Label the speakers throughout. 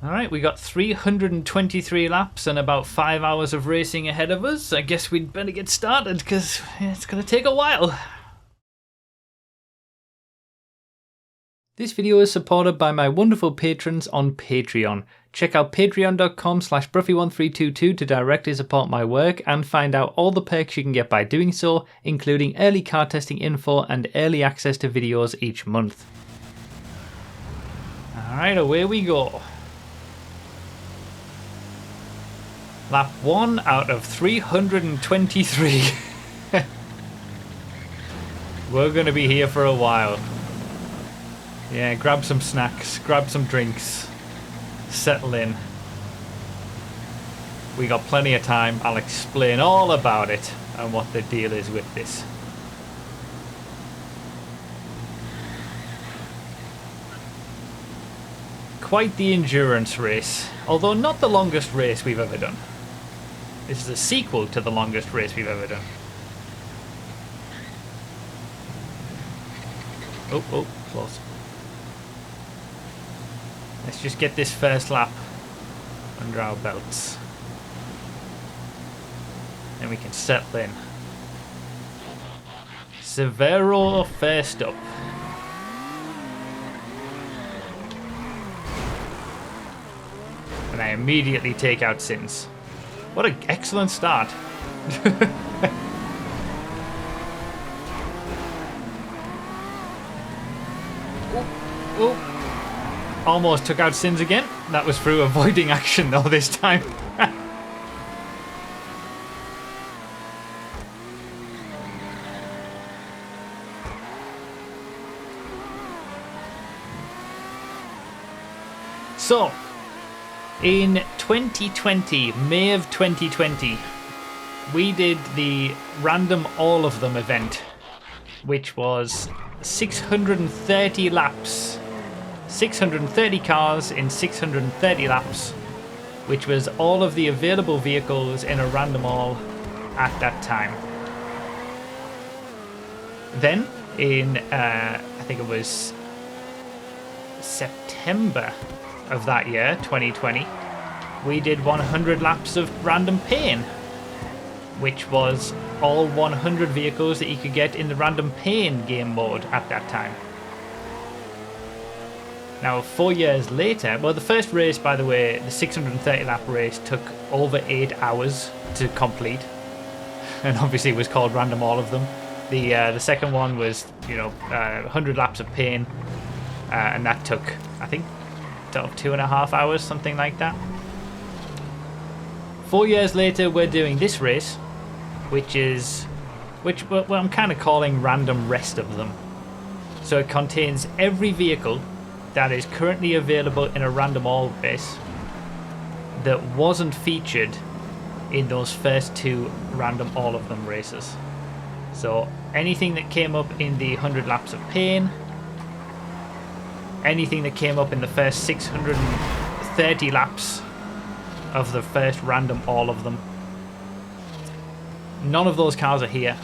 Speaker 1: Alright, we got 323 laps and about 5 hours of racing ahead of us. I guess we'd better get started because it's going to take a while. This video is supported by my wonderful patrons on Patreon. Check out patreon.com/Bruffy1322 to directly support my work and find out all the perks you can get by doing so, including early car testing info and early access to videos each month. Alright, away we go. Lap 1 out of 323. We're going to be here for a while. Yeah, grab some snacks, grab some drinks, settle in. We got plenty of time. I'll explain all about it and what the deal is with this. Quite the endurance race, although not the longest race we've ever done. This is a sequel to the longest race we've ever done. Oh, close. Let's just get this first lap under our belts. Then we can settle in. Severo first up. And I immediately take out Sins. What an excellent start. Oh. Almost took out Sins again. That was through avoiding action though this time. So, in 2020, May of 2020, we did the random all of them event, which was 630 laps, 630 cars in 630 laps, which was all of the available vehicles in a random all at that time. Then, in I think it was September of that year, 2020, we did 100 laps of random pain, which was all 100 vehicles that you could get in the random pain game mode at that time. Now 4 years later, well, the first race, by the way, the 630 lap race, took over 8 hours to complete, and obviously it was called random all of them. The second one was 100 laps of pain, and that took, I think, 2.5 hours, something like that. 4 years later, we're doing this race, which I'm kind of calling random rest of them. So it contains every vehicle that is currently available in a random all race that wasn't featured in those first 2 random all of them races. So anything that came up in the 100 laps of pain, anything that came up in the first 630 laps of the first random all of them. None of those cars are here.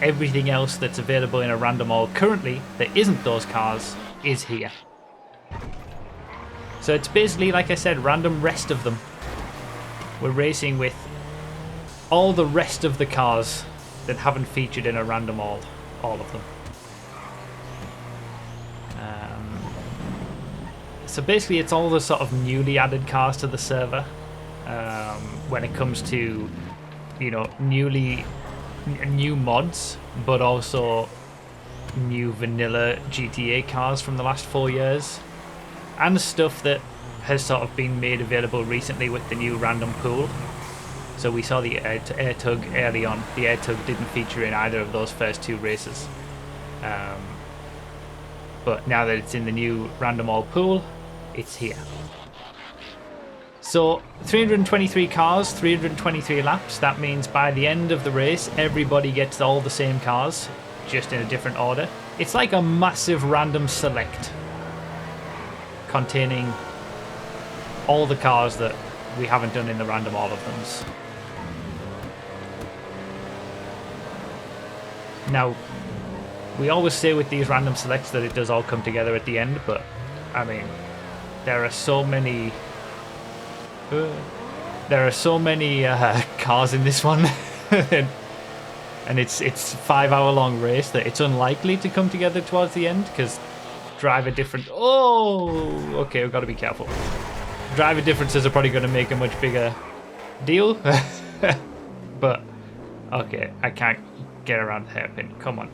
Speaker 1: Everything else that's available in a random all currently that isn't those cars is here. So it's basically, like I said, random rest of them. We're racing with all the rest of the cars that haven't featured in a random all of them. So basically it's all the sort of newly added cars to the server when it comes to, new mods, but also new vanilla GTA cars from the last 4 years, and stuff that has sort of been made available recently with the new random pool. So we saw the air tug early on. The air tug didn't feature in either of those first 2 races. But now that it's in the new random all pool, it's here. So 323 cars, 323 laps. That means by the end of the race, everybody gets all the same cars, just in a different order. It's like a massive random select containing all the cars that we haven't done in the random all of them. Now, we always say with these random selects that it does all come together at the end, but I mean, There are so many cars in this one. And it's 5-hour long race that it's unlikely to come together towards the end because driver different. Oh, okay, we've got to be careful. Driver differences are probably going to make a much bigger deal. But okay, I can't get around the hairpin. Come on.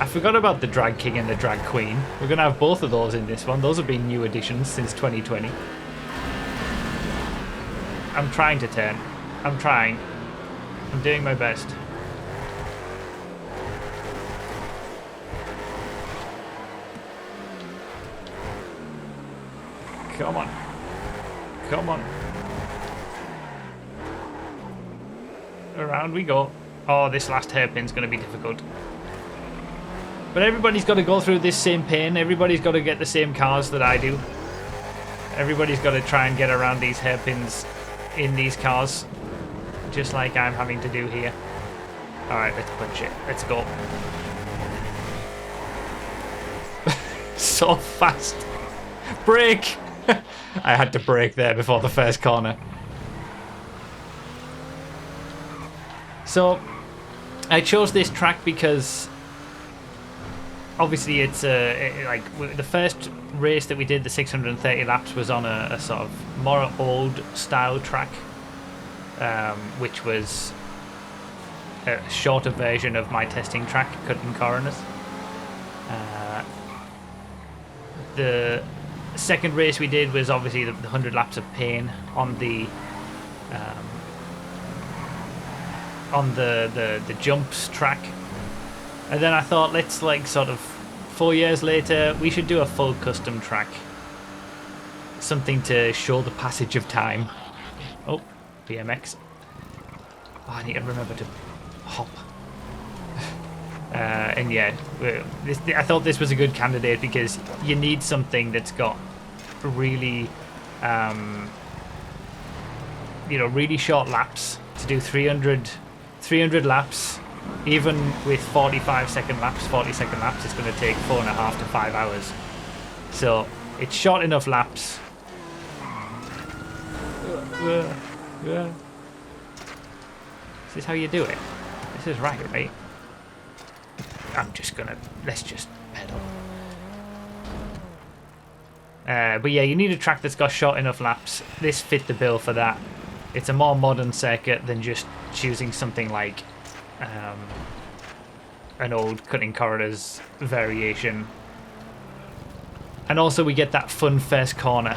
Speaker 1: I forgot about the drag king and the drag queen. We're going to have both of those in this one. Those have been new additions since 2020. I'm trying to turn. I'm trying. I'm doing my best. Come on. Come on. Around we go. Oh, this last hairpin's going to be difficult. But everybody's got to go through this same pain. Everybody's got to get the same cars that I do. Everybody's got to try and get around these hairpins in these cars. Just like I'm having to do here. Alright, let's punch it. Let's go. So fast. Brake! I had to brake there before the first corner. So, I chose this track because obviously it's like the first race that we did, the 630 laps, was on a sort of more old style track, which was a shorter version of my testing track, cutting corners. The second race we did was obviously the 100 laps of pain on the jumps track, and then I thought, let's like sort of 4 years later we should do a full custom track, something to show the passage of time. Oh, BMX. Oh, I need to remember to hop. And yeah, I thought this was a good candidate because you need something that's got really, really short laps to do 300 laps. Even with 40-second laps, it's going to take 4.5 to 5 hours. So it's short enough laps. Is this how you do it? This is right? Let's just pedal. But yeah, you need a track that's got short enough laps. This fit the bill for that. It's a more modern circuit than just choosing something like an old cutting corridors variation. And also we get that fun first corner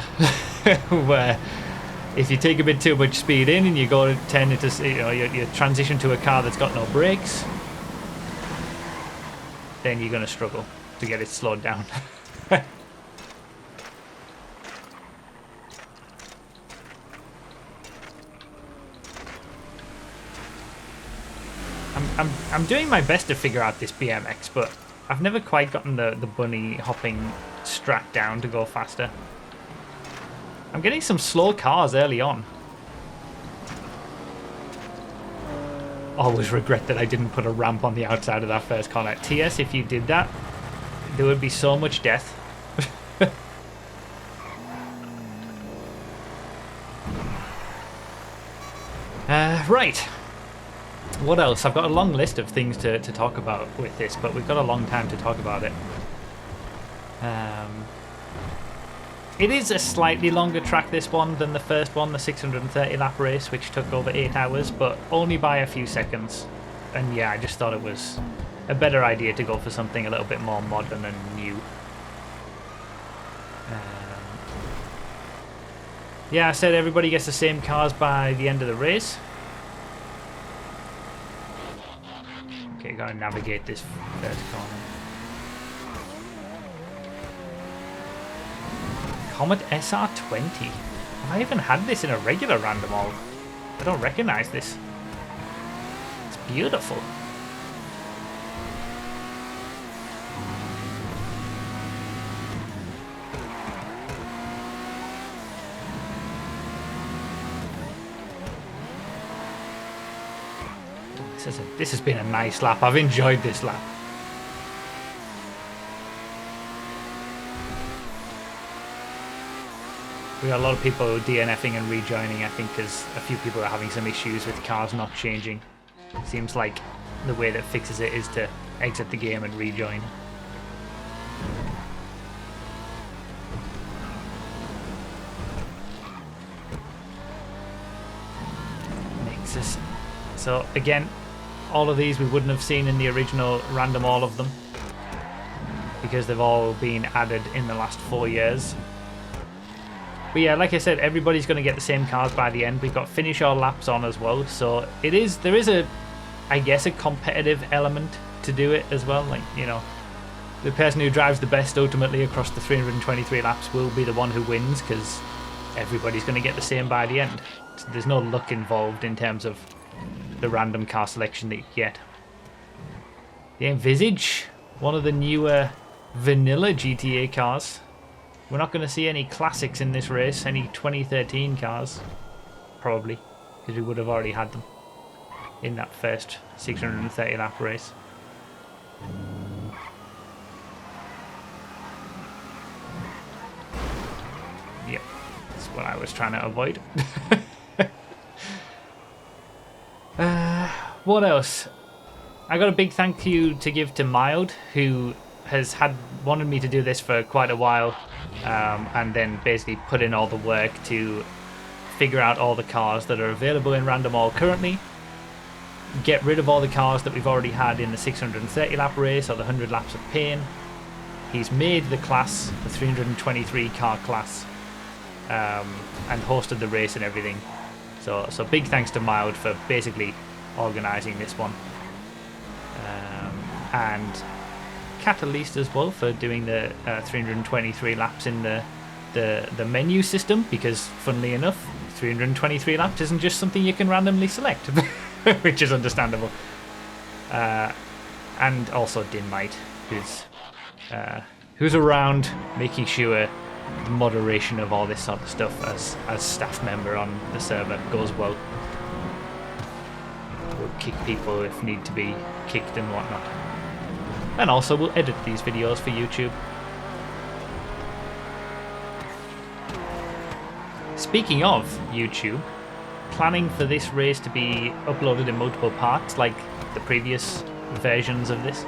Speaker 1: where if you take a bit too much speed in and you go to turn into, you transition to a car that's got no brakes, then you're going to struggle to get it slowed down. I'm doing my best to figure out this BMX, but I've never quite gotten the bunny hopping strat down to go faster. I'm getting some slow cars early on. Always regret that I didn't put a ramp on the outside of that first corner. TS, if you did that, there would be so much death. Right. What else? I've got a long list of things to talk about with this, but we've got a long time to talk about it. It is a slightly longer track, this one, than the first one, the 630 lap race, which took over 8 hours, but only by a few seconds. And yeah, I just thought it was a better idea to go for something a little bit more modern and new. Yeah, I said everybody gets the same cars by the end of the race. Okay, gotta navigate this first corner. Comet SR20. Have I even had this in a regular random all? I don't recognize this. It's beautiful. This has been a nice lap. I've enjoyed this lap. We got a lot of people DNFing and rejoining, I think, because a few people are having some issues with cars not changing. Seems like the way that fixes it is to exit the game and rejoin. Nexus. So again, all of these we wouldn't have seen in the original random, all of them, because they've all been added in the last 4 years. But yeah, like I said, everybody's going to get the same cars by the end. We've got finish all laps on as well, so there is a, I guess, a competitive element to do it as well. Like, you know, the person who drives the best ultimately across the 323 laps will be the one who wins, because everybody's going to get the same by the end. So there's no luck involved in terms of the random car selection that you get. The Envisage, one of the newer vanilla GTA cars. We're not going to see any classics in this race, any 2013 cars, probably, because we would have already had them in that first 630 lap race. Yep, that's what I was trying to avoid. What else? I got a big thank you to give to Mild, who has wanted me to do this for quite a while, and then basically put in all the work to figure out all the cars that are available in Random All currently, get rid of all the cars that we've already had in the 630 lap race or the 100 laps of pain. He's made the class, the 323 car class, and hosted the race and everything. So big thanks to Mild for basically organising this one. And Catalyst as well for doing the 323 laps in the menu system, because funnily enough 323 laps isn't just something you can randomly select, which is understandable. And also DiNmiTe, who's around making sure the moderation of all this sort of stuff as staff member on the server goes well. We'll kick people if need to be kicked and whatnot. And also we'll edit these videos for YouTube. Speaking of YouTube, planning for this race to be uploaded in multiple parts like the previous versions of this.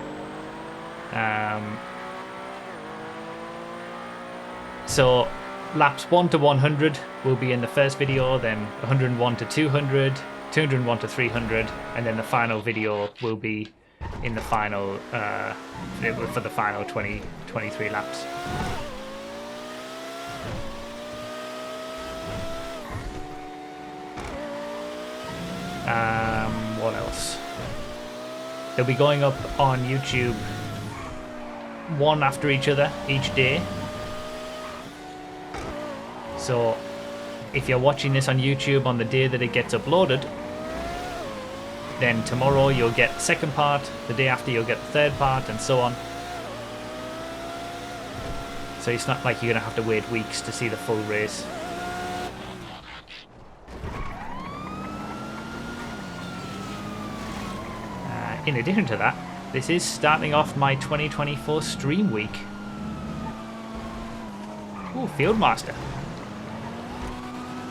Speaker 1: So laps 1 to 100 will be in the first video, then 101 to 200, 201 to 300, and then the final video will be in the final for the final 23 laps. What else? They'll be going up on YouTube one after each other each day. So if you're watching this on YouTube on the day that it gets uploaded, then tomorrow you'll get the second part, the day after you'll get the third part, and so on. So it's not like you're going to have to wait weeks to see the full race. In addition to that, this is starting off my 2024 stream week. Ooh, Fieldmaster.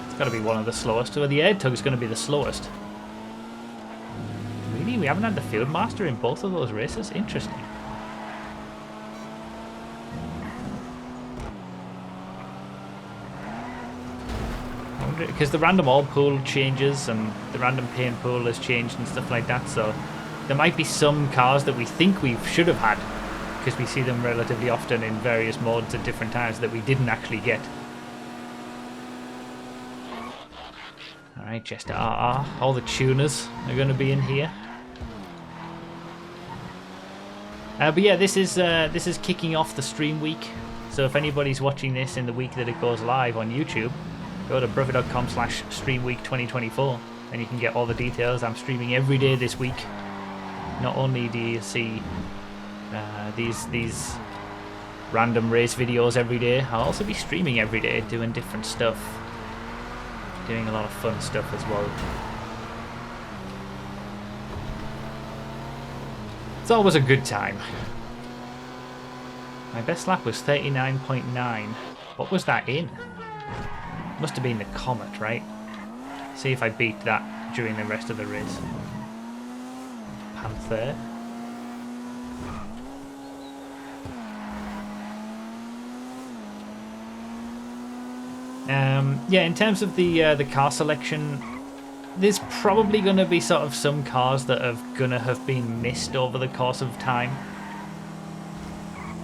Speaker 1: It's got to be one of the slowest. So the Air Tug is going to be the slowest. Really? We haven't had the Fieldmaster in both of those races? Interesting. Because the random all pool changes and the random pain pool has changed and stuff like that, so there might be some cars that we think we should have had because we see them relatively often in various modes at different times that we didn't actually get. Alright, Jester RR. All the tuners are going to be in here. But yeah, this is kicking off the stream week. So if anybody's watching this in the week that it goes live on YouTube, go to brother.com/streamweek2024 and you can get all the details. I'm streaming every day this week. Not only do you see these random race videos every day, I'll also be streaming every day, doing different stuff, doing a lot of fun stuff as well. It's always a good time. My best lap was 39.9. What was that in? Must have been the Comet, right? See if I beat that during the rest of the race. Panther. Yeah, in terms of the car selection, there's probably going to be sort of some cars that are going to have been missed over the course of time.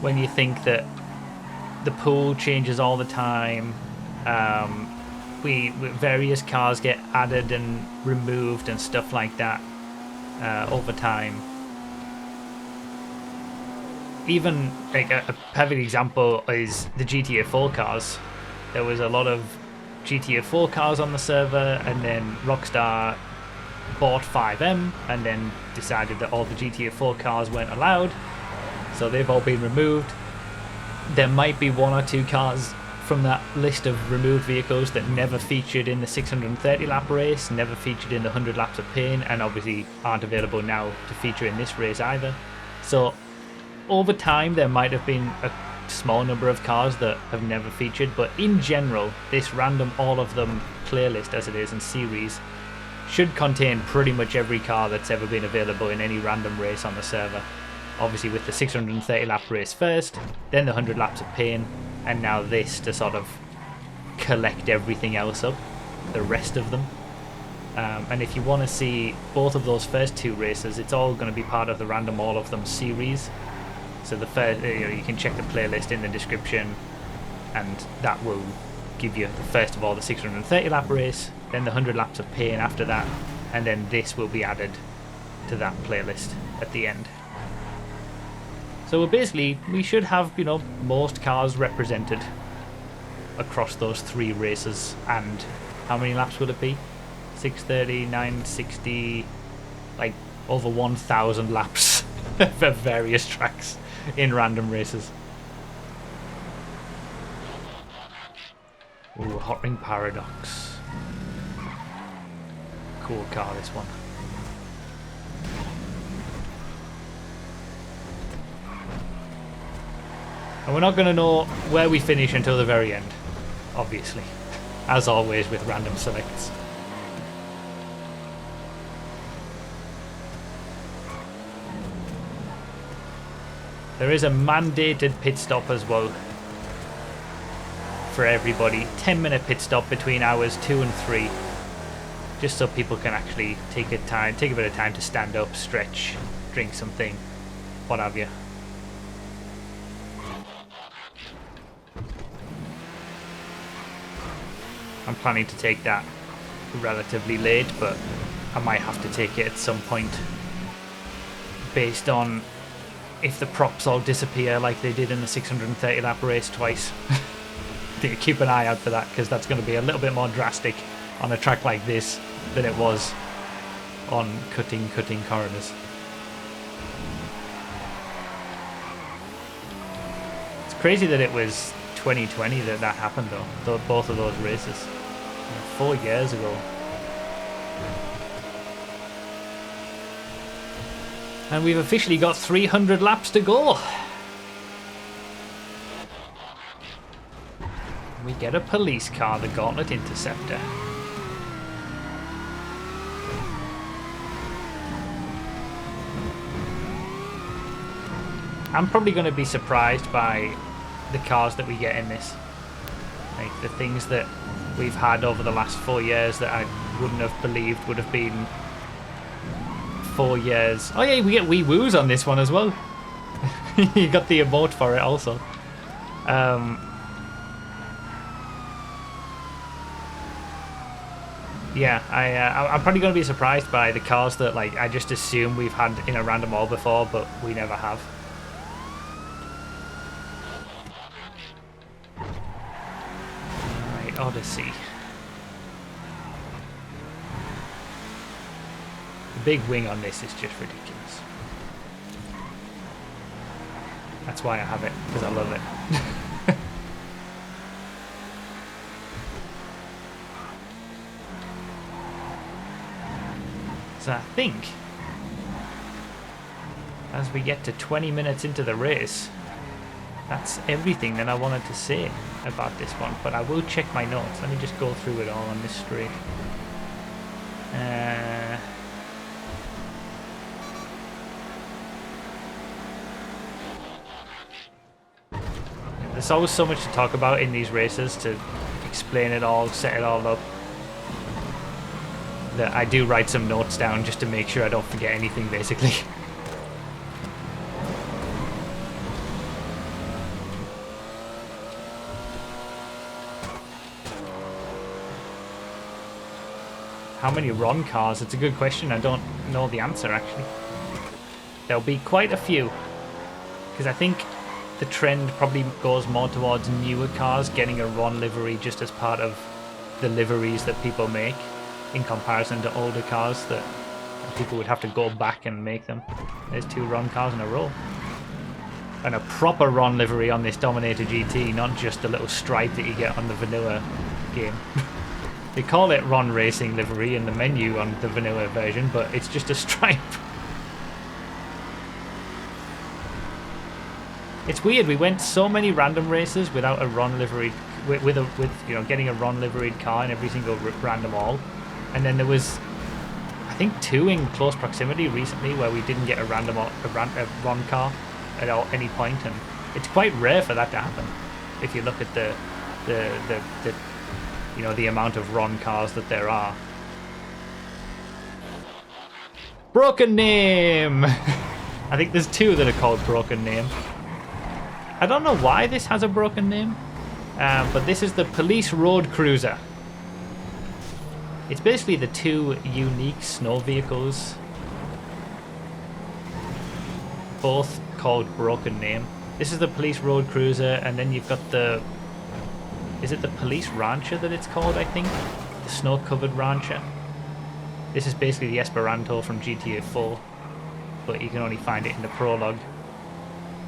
Speaker 1: When you think that the pool changes all the time, various cars get added and removed and stuff like that over time. Even like a perfect example is the GTA 4 cars. There was a lot of GTA 4 cars on the server, and then Rockstar bought FiveM and then decided that all the GTA 4 cars weren't allowed, so they've all been removed. There might be one or two cars from that list of removed vehicles that never featured in the 630 lap race, never featured in the 100 laps of pain, and obviously aren't available now to feature in this race either. So over time there might have been a small number of cars that have never featured, but in general this random all of them playlist, as it is, and series, should contain pretty much every car that's ever been available in any random race on the server. Obviously with the 630 lap race first, then the 100 laps of pain, and now this to sort of collect everything else up, the rest of them. And if you want to see both of those first two races, it's all going to be part of the random all of them series. So the first, you can check the playlist in the description, and that will give you first of all the 630 lap race, then the 100 laps of pain after that, and then this will be added to that playlist at the end. So basically we should have, you know, most cars represented across those three races. And how many laps will it be? 630, 960, like over 1,000 laps for various tracks in random races. Ooh, Hot Ring Paradox. Cool car, this one. And we're not going to know where we finish until the very end, obviously, as always with random selects. There is a mandated pit stop as well for everybody. 10-minute pit stop between hours 2 and 3, just so people can actually take a bit of time to stand up, stretch, drink something, what have you. I'm planning to take that relatively late, but I might have to take it at some point based on if the props all disappear like they did in the 630 lap race twice. Keep an eye out for that, because that's going to be a little bit more drastic on a track like this than it was on cutting corners. It's crazy that it was 2020 that happened though, both of those races. 4 years ago. And we've officially got 300 laps to go. We get a police car, the Gauntlet Interceptor. I'm probably going to be surprised by the cars that we get in this. Like the things that we've had over the last 4 years that I wouldn't have believed would have been 4 years. Oh yeah, we get wee woos on this one as well. You got the emote for it also. Yeah, I'm probably going to be surprised by the cars that like I just assume we've had in a random all before, but we never have. Alright, Odyssey. The big wing on this is just ridiculous. That's why I have it, because I love it. So I think as we get to 20 minutes into the race, that's everything that I wanted to say about this one, but I will check my notes. Let me just go through it all on this straight. There's always so much to talk about in these races, to explain it all, set it all up, that I do write some notes down just to make sure I don't forget anything, basically. How many Ron cars? It's a good question. I don't know the answer, actually. There'll be quite a few, because I think the trend probably goes more towards newer cars getting a Ron livery just as part of the liveries that people make, in comparison to older cars that people would have to go back and make them. There's 2 Ron cars in a row. And a proper Ron livery on this Dominator GT, not just a little stripe that you get on the vanilla game. They call it Ron Racing livery in the menu on the vanilla version, but it's just a stripe. It's weird, we went so many random races without a Ron liveried, with you know, getting a Ron liveried car in every single random all, and then there was, I think, 2 in close proximity recently where we didn't get a Ron car at any point, and it's quite rare for that to happen. If you look at the you know, the amount of Ron cars that there are. Broken Name. I think there's 2 that are called Broken Name. I don't know why this has a broken name, but this is the Police Road Cruiser. It's basically the 2 unique snow vehicles, both called Broken Name. This is the Police Road Cruiser, and then you've got the... Is it the Police Rancher that it's called, I think? The snow-covered Rancher. This is basically the Esperanto from GTA 4, but you can only find it in the prologue.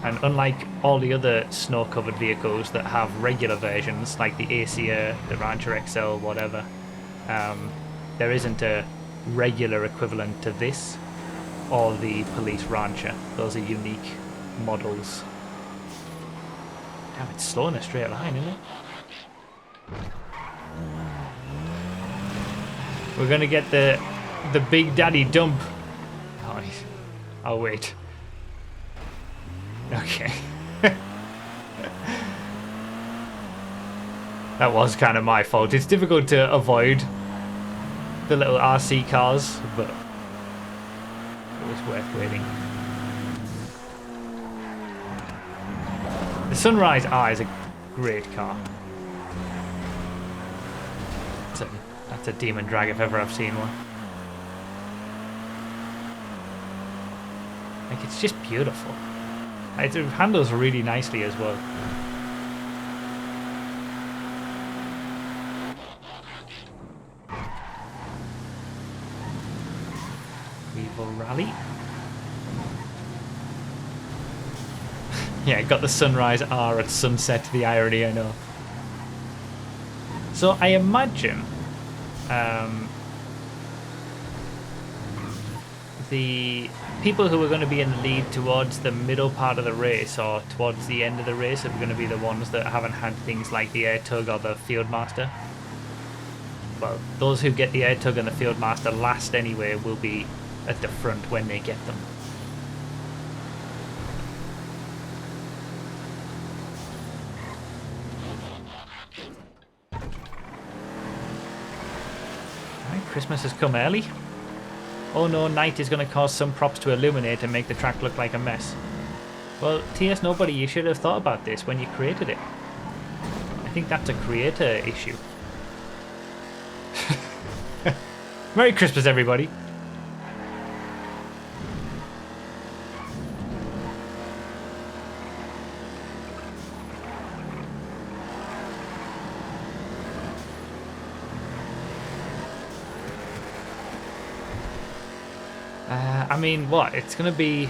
Speaker 1: And unlike all the other snow-covered vehicles that have regular versions, like the Acia, the Rancher XL, whatever, there isn't a regular equivalent to this or the Police Rancher. Those are unique models. Damn, it's slow in a straight line, isn't it? We're gonna get the Big Daddy dump. Oh, I'll wait. Okay. That was kind of my fault. It's difficult to avoid the little RC cars, but it was worth waiting. The Sunrise R is a great car. That's a demon drag if ever I've seen one. Like, it's just beautiful. It handles really nicely as well. Weevil Rally. Yeah, got the Sunrise R at sunset, the irony, I know. So I imagine the people who are going to be in the lead towards the middle part of the race or towards the end of the race are going to be the ones that haven't had things like the Air Tug or the Fieldmaster. Well, those who get the Air Tug and the Fieldmaster last anyway will be at the front when they get them. Alright, Christmas has come early. Oh no, night is going to cause some props to illuminate and make the track look like a mess. Well, TS Nobody, you should have thought about this when you created it. I think that's a creator issue. Merry Christmas, everybody. I mean, what? It's gonna be...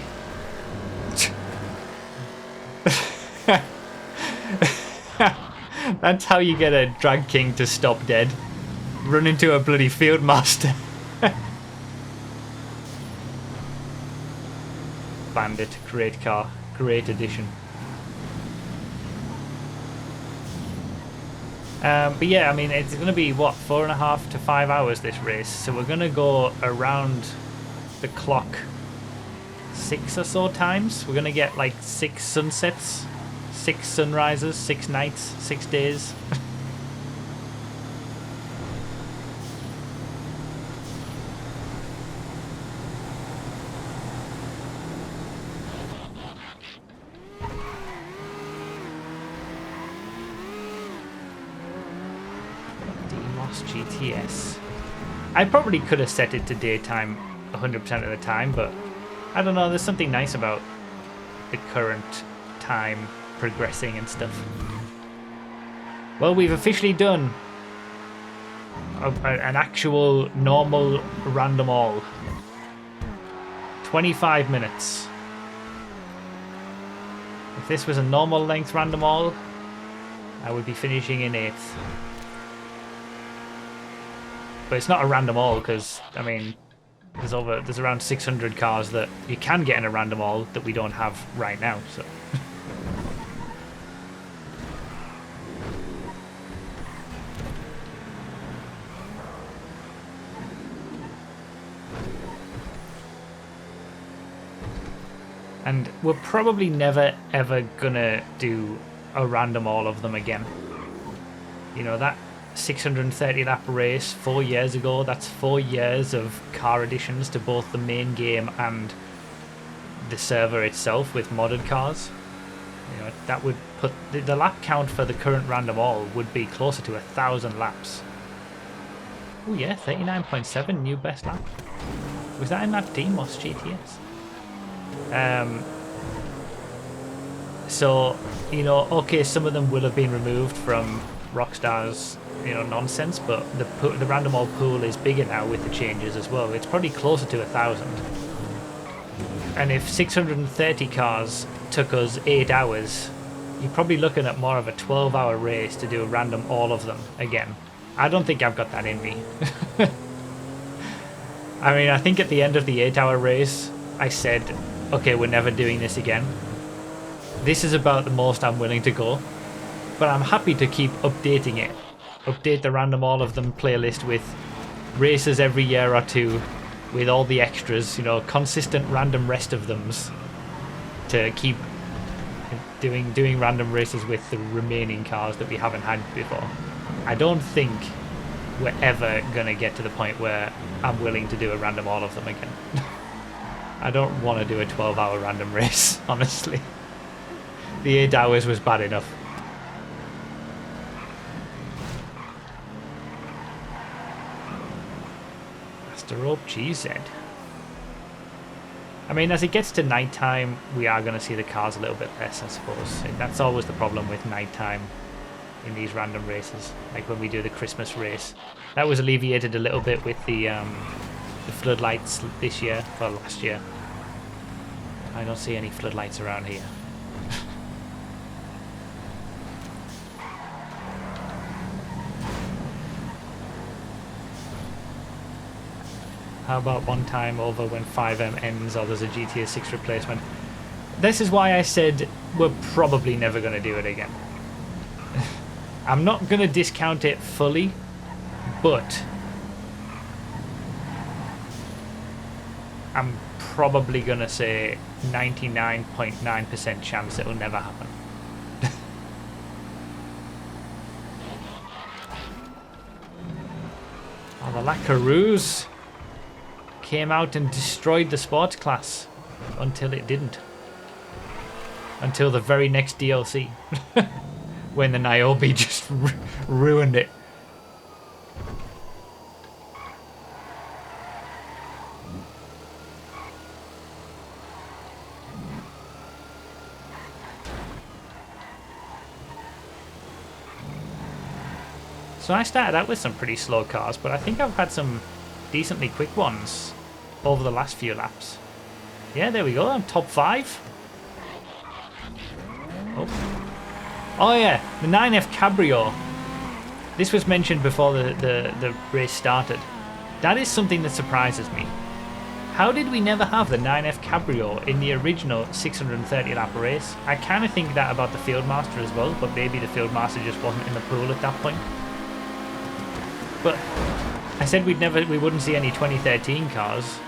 Speaker 1: That's how you get a drag king to stop dead. Run into a bloody Fieldmaster. Bandit, great car, great addition. But yeah, I mean, it's going to be, what, 4.5 to 5 hours this race. So we're going to go around the clock 6 or so times. We're going to get like 6 sunsets, 6 sunrises, 6 nights, 6 days. GTS. I probably could have set it to daytime 100% of the time, but I don't know, there's something nice about the current time progressing and stuff. Well, we've officially done an actual normal random all. 25 minutes. If this was a normal length random all, I would be finishing in 8th. But it's not a random all because, I mean, there's around 600 cars that you can get in a random all that we don't have right now, so. And we're probably never ever gonna do a random all of them again. You know, that 630 lap race 4 years ago, that's 4 years of car additions to both the main game and the server itself with modded cars. You know, that would put the lap count for the current random all would be closer to 1,000 laps. Oh yeah, 39.7 new best lap. Was that in that DiNmiTe GTS? So, you know, okay, some of them will have been removed from Rockstar's, you know, nonsense, but the random all pool is bigger now with the changes as well. It's probably closer to 1,000. And if 630 cars took us 8 hours, you're probably looking at more of a 12-hour race to do a random all of them again. I don't think I've got that in me. I mean, I think at the end of the 8-hour race, I said, okay, we're never doing this again. This is about the most I'm willing to go. But I'm happy to keep updating it. Update the random all of them playlist with races every year or two with all the extras, you know, consistent random rest of thems to keep doing random races with the remaining cars that we haven't had before. I don't think we're ever going to get to the point where I'm willing to do a random all of them again. I don't want to do a 12-hour random race, honestly. The 8 hours was bad enough. Master Rope GZ. I mean, as it gets to nighttime, we are going to see the cars a little bit less, I suppose. That's always the problem with nighttime in these random races. Like when we do the Christmas race. That was alleviated a little bit with the floodlights this year, or last year. I don't see any floodlights around here. How about one time over when FiveM ends or there's a GTA 6 replacement? This is why I said we're probably never going to do it again. I'm not going to discount it fully, but I'm probably going to say 99.9% chance it will never happen. Oh, the Lackaroos came out and destroyed the sports class until it didn't. Until the very next DLC. When the Niobe just ruined it. So I started out with some pretty slow cars, but I think I've had some decently quick ones over the last few laps. Yeah, there we go. I'm top 5. Oh yeah, the 9F Cabrio. This was mentioned before the race started. That is something that surprises me. How did we never have the 9F Cabrio in the original 630 lap race? I kind of think that about the Fieldmaster as well, but maybe the Fieldmaster just wasn't in the pool at that point. But I said we wouldn't see any 2013 cars.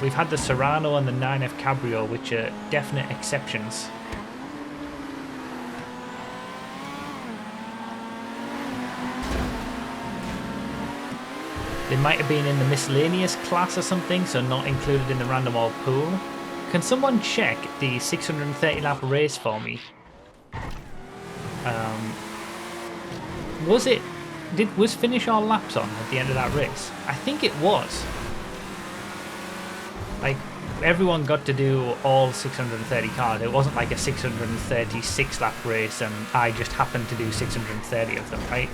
Speaker 1: We've had the Serrano and the 9F Cabrio, which are definite exceptions. They might have been in the miscellaneous class or something, so not included in the random all pool. Can someone check the 630 lap race for me? Was finish all laps on at the end of that race? I think it was. Like, everyone got to do all 630 cars. It wasn't like a 636 lap race and I just happened to do 630 of them, right?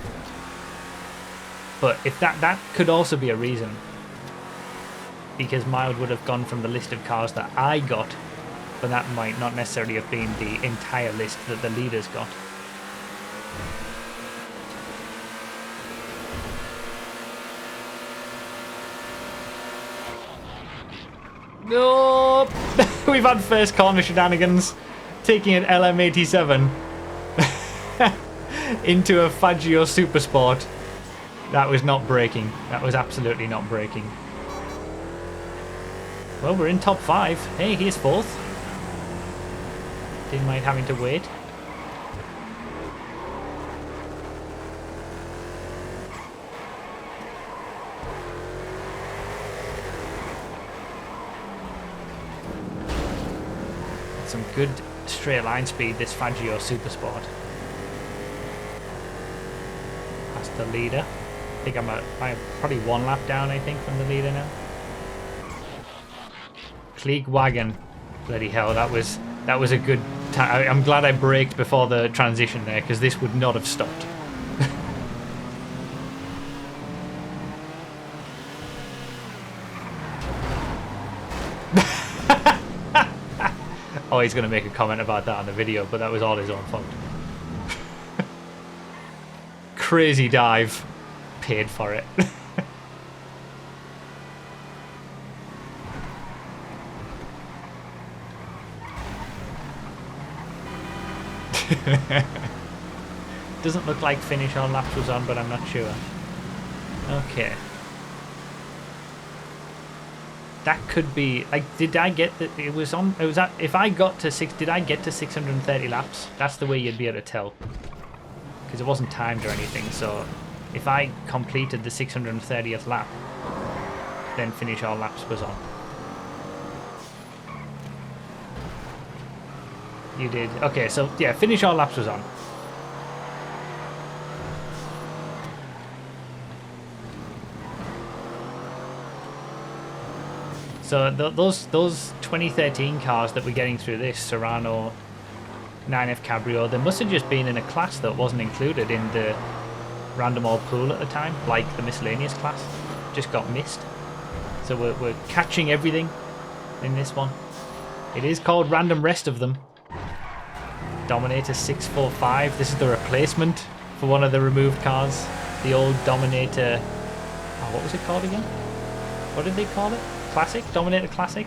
Speaker 1: But if that could also be a reason, because Mild would have gone from the list of cars that I got, but that might not necessarily have been the entire list that the leaders got. Nope. We've had first corner shenanigans, taking an LM87 into a Faggio Supersport. That was not braking. That was absolutely not braking. Well, we're in top 5. Hey, here's 4th. Didn't mind having to wait. Some good straight line speed, this Faggio Supersport. That's the leader. I think I'm probably 1 lap down, I think, from the leader now. Kliegwagen. Bloody hell, that was a good time. I'm glad I braked before the transition there, because this would not have stopped. Oh, he's going to make a comment about that on the video, but that was all his own fault. Crazy dive. Paid for it. Doesn't look like finish on laps was on, but I'm not sure. Okay. That could be like, did I get that it was on? It was that if I got to did I get to 630 laps? That's the way you'd be able to tell, because it wasn't timed or anything. So if I completed the 630th lap, then finish all laps was on. You did. Okay, so yeah, finish all laps was on. So those 2013 cars that we're getting through this, Serrano, 9F Cabrio, they must have just been in a class that wasn't included in the random all pool at the time, like the miscellaneous class. Just got missed. So we're catching everything in this one. It is called random rest of them. Dominator 645. This is the replacement for one of the removed cars. The old Dominator. Oh, what was it called again? What did they call it? Classic? Dominator Classic?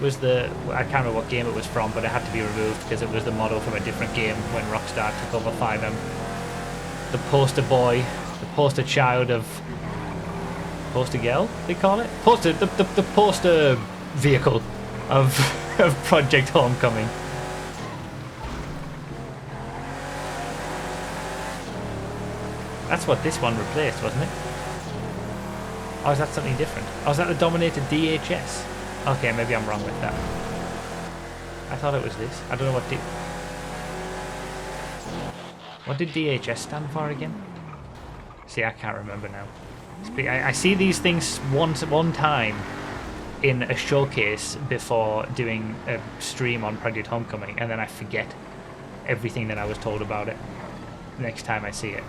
Speaker 1: Was the... I can't remember what game it was from, but it had to be removed because it was the model from a different game when Rockstar took over FiveM. The poster boy, the poster child of... Poster girl, they call it? Poster... The poster vehicle of Project Homecoming. That's what this one replaced, wasn't it? Oh, is that something different? Oh, is that the Dominator DHS? Okay, maybe I'm wrong with that. I thought it was this. I don't know what did DHS stand for again? See, I can't remember now. I see these things one time in a showcase before doing a stream on Project Homecoming, and then I forget everything that I was told about it next time I see it.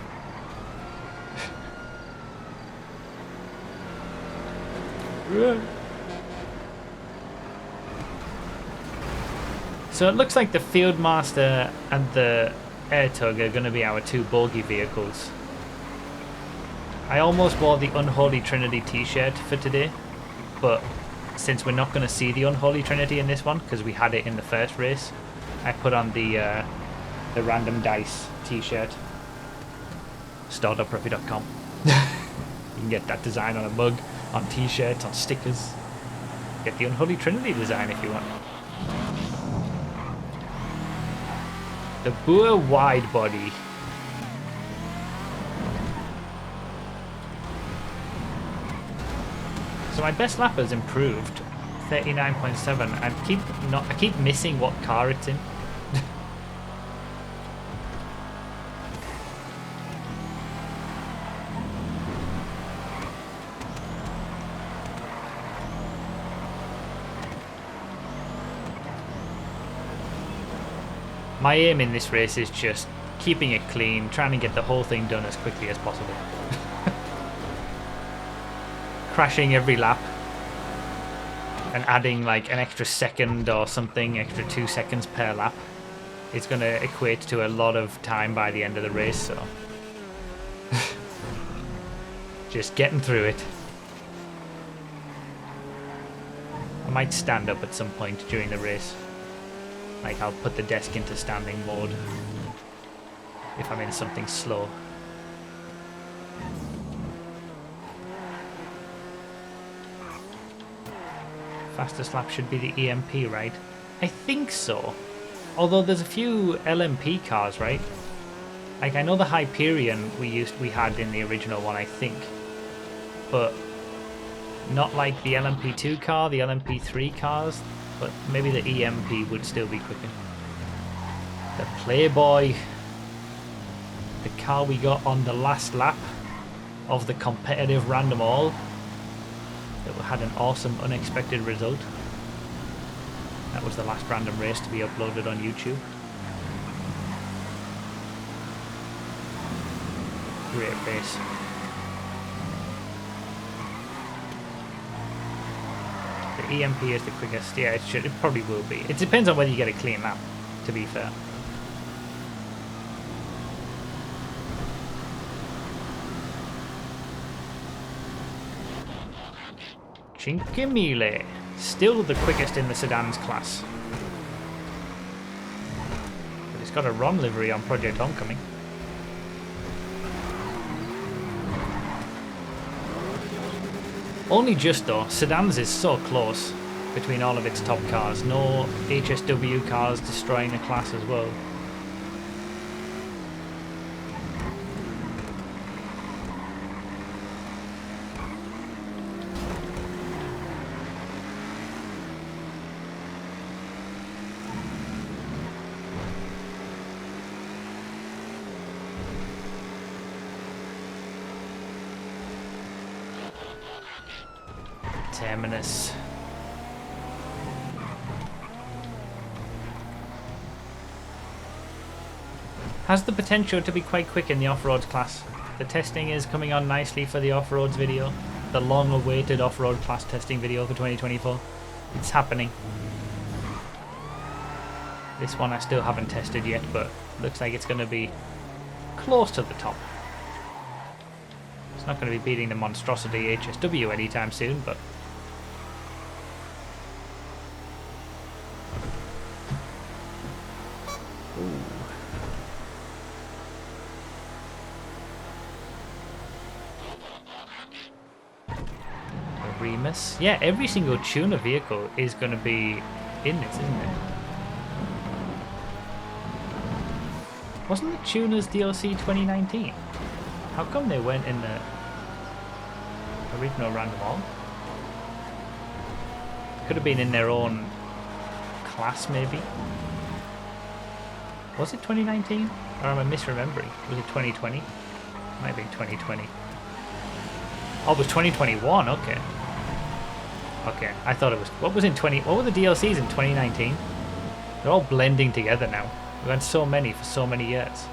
Speaker 1: So it looks like the Fieldmaster and the Airtug are going to be our 2 bogey vehicles. I almost wore the Unholy Trinity t-shirt for today, but since we're not going to see the Unholy Trinity in this one, because we had it in the first race, I put on the Random Dice t-shirt. Store.profi.com. You can get that design on a mug, on t-shirts, on stickers. Get the Unholy Trinity design if you want. The Boer wide body. So my best lap has improved, 39.7. I keep missing what car it's in. My aim in this race is just keeping it clean, trying to get the whole thing done as quickly as possible. Crashing every lap and adding like an extra second or something, extra 2 seconds per lap. It's going to equate to a lot of time by the end of the race, so just getting through it. I might stand up at some point during the race. Like, I'll put the desk into standing mode if I'm in something slow. Fastest lap should be the EMP, right? I think so. Although there's a few LMP cars, right? Like, I know the Hyperion we had in the original one, I think. But not like the LMP2 car, the LMP3 cars. But maybe the EMP would still be quicker. The Playboy. The car we got on the last lap of the competitive random all. That had an awesome unexpected result. That was the last random race to be uploaded on YouTube. Great race. The EMP is the quickest. Yeah, it probably will be. It depends on whether you get a clean lap, to be fair. Cinquemille, still the quickest in the sedans class. But it's got a ROM livery on Project Homecoming. Only just though, sedans is so close between all of its top cars. No HSW cars destroying the class as well. Terminus. Has the potential to be quite quick in the off-road class. The testing is coming on nicely for the off-roads video. The long-awaited off-road class testing video for 2024. It's happening. This one I still haven't tested yet, but looks like it's going to be close to the top. It's not going to be beating the monstrosity HSW anytime soon, but Remus. Yeah, every single tuner vehicle is going to be in this, isn't it? Wasn't the tuners DLC 2019? How come they went in the original random all? Could have been in their own class, maybe. Was it 2019? Or am I misremembering? Was it 2020? Might have been 2020. Oh, it was 2021. Okay. Okay, I thought it was. What was in 20? What were the DLCs in 2019? They're all blending together now. We've had so many for so many years.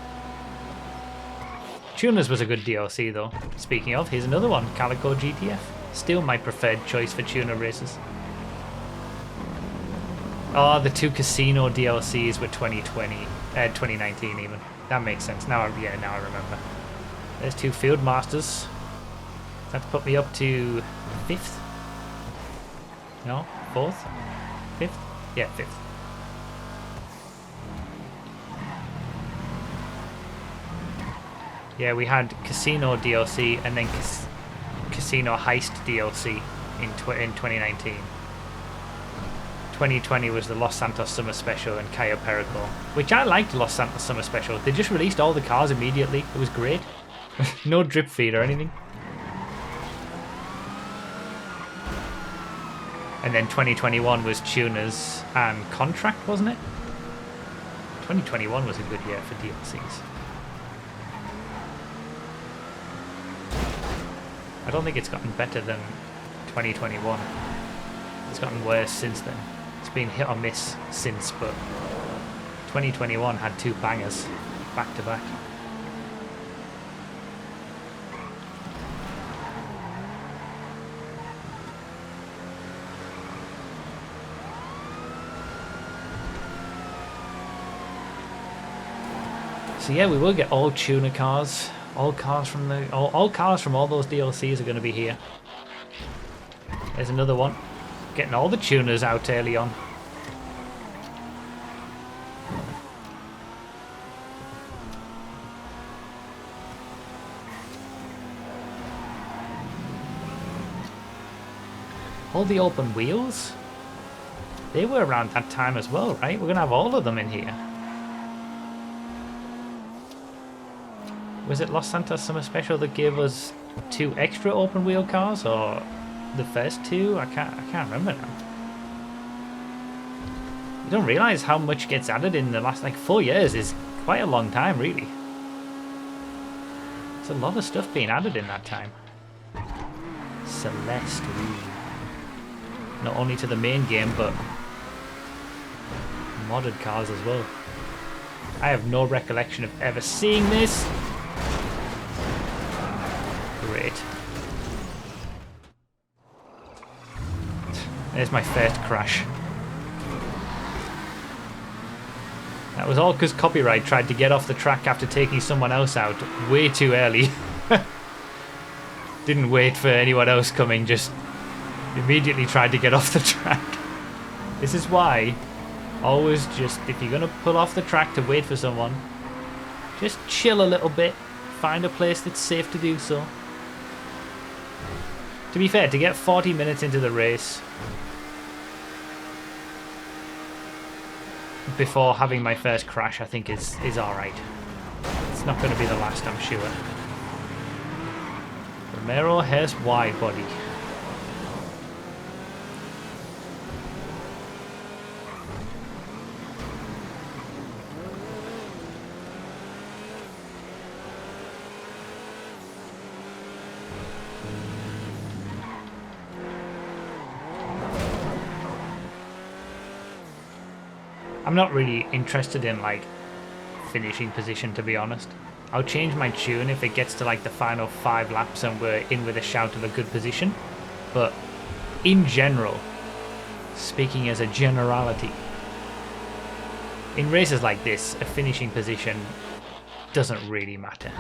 Speaker 1: Tuners was a good DLC though. Speaking of, here's another one, Calico GTF. Still my preferred choice for tuner races. Oh, the two casino DLCs were 2019 even. That makes sense. Now I remember. There's two Field Masters. That put me up to 5th. No? 4th? 5th? Yeah, 5th. Yeah, we had Casino DLC and then Casino Heist DLC in 2019. 2020 was the Los Santos Summer Special and Cayo Perico, which I liked. Los Santos Summer Special. They just released all the cars immediately. It was great. No drip feed or anything. And then 2021 was tuners and contract, wasn't it? 2021 was a good year for DLCs. I don't think it's gotten better than 2021. It's gotten worse since then. It's been hit or miss since, but 2021 had 2 bangers back to back. So yeah, we will get all tuner cars. All cars from all those DLCs are going to be here. There's another one. Getting all the tuners out early on. All the open wheels? They were around that time as well, right? We're going to have all of them in here. Was it Los Santos Summer Special that gave us 2 extra open wheel cars, or the first 2? I can't remember now. You don't realise how much gets added in the last 4 years. Is quite a long time, really. There's a lot of stuff being added in that time. Celeste, ooh. Not only to the main game, but modded cars as well. I have no recollection of ever seeing this. Great. There's my first crash. That was all because Copyright tried to get off the track after taking someone else out way too early. Didn't wait for anyone else coming, just immediately tried to get off the track. This is why, always just, if you're going to pull off the track to wait for someone, just chill a little bit, find a place that's safe to do so. To be fair, to get 40 minutes into the race before having my first crash, I think is alright. It's not going to be the last, I'm sure. Romero has wide body. I'm not really interested in finishing position, to be honest. I'll change my tune if it gets to the final 5 laps and we're in with a shout of a good position. But in general, speaking as a generality, in races like this, a finishing position doesn't really matter.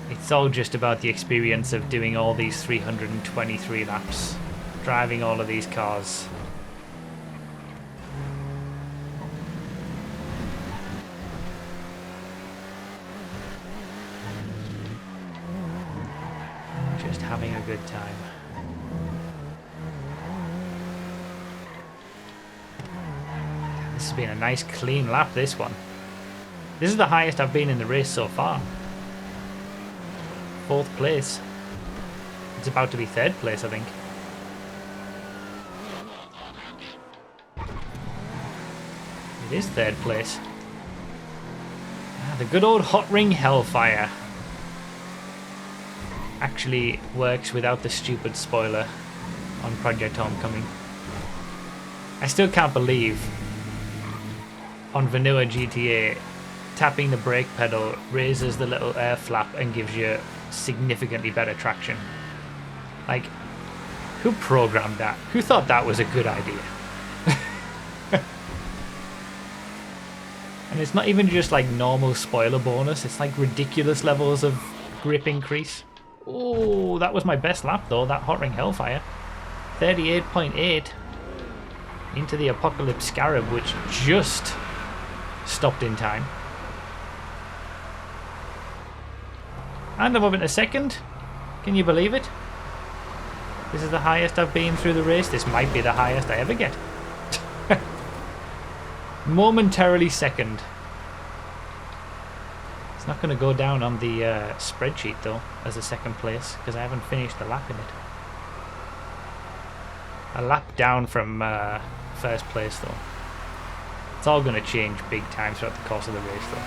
Speaker 1: It's all just about the experience of doing all these 323 laps, driving all of these cars. Just having a good time. This has been a nice clean lap, this one. This is the highest I've been in the race so far. 4th place. It's about to be 3rd place, I think. It is 3rd place. Ah, the good old hot ring Hellfire actually works without the stupid spoiler on Project Homecoming. I still can't believe on Vanilla GTA tapping the brake pedal raises the little air flap and gives you significantly better traction. Who programmed that? Who thought that was a good idea? And it's not even just normal spoiler bonus, it's ridiculous levels of grip increase. Oh, that was my best lap though, that hot ring Hellfire. 38.8 into the Apocalypse Scarab, which just stopped in time. And I'm up into second. Can you believe it? This is the highest I've been through the race. This might be the highest I ever get. Momentarily second. It's not going to go down on the spreadsheet though as a second place because I haven't finished the lap in it. A lap down from first place though. It's all going to change big time throughout the course of the race though.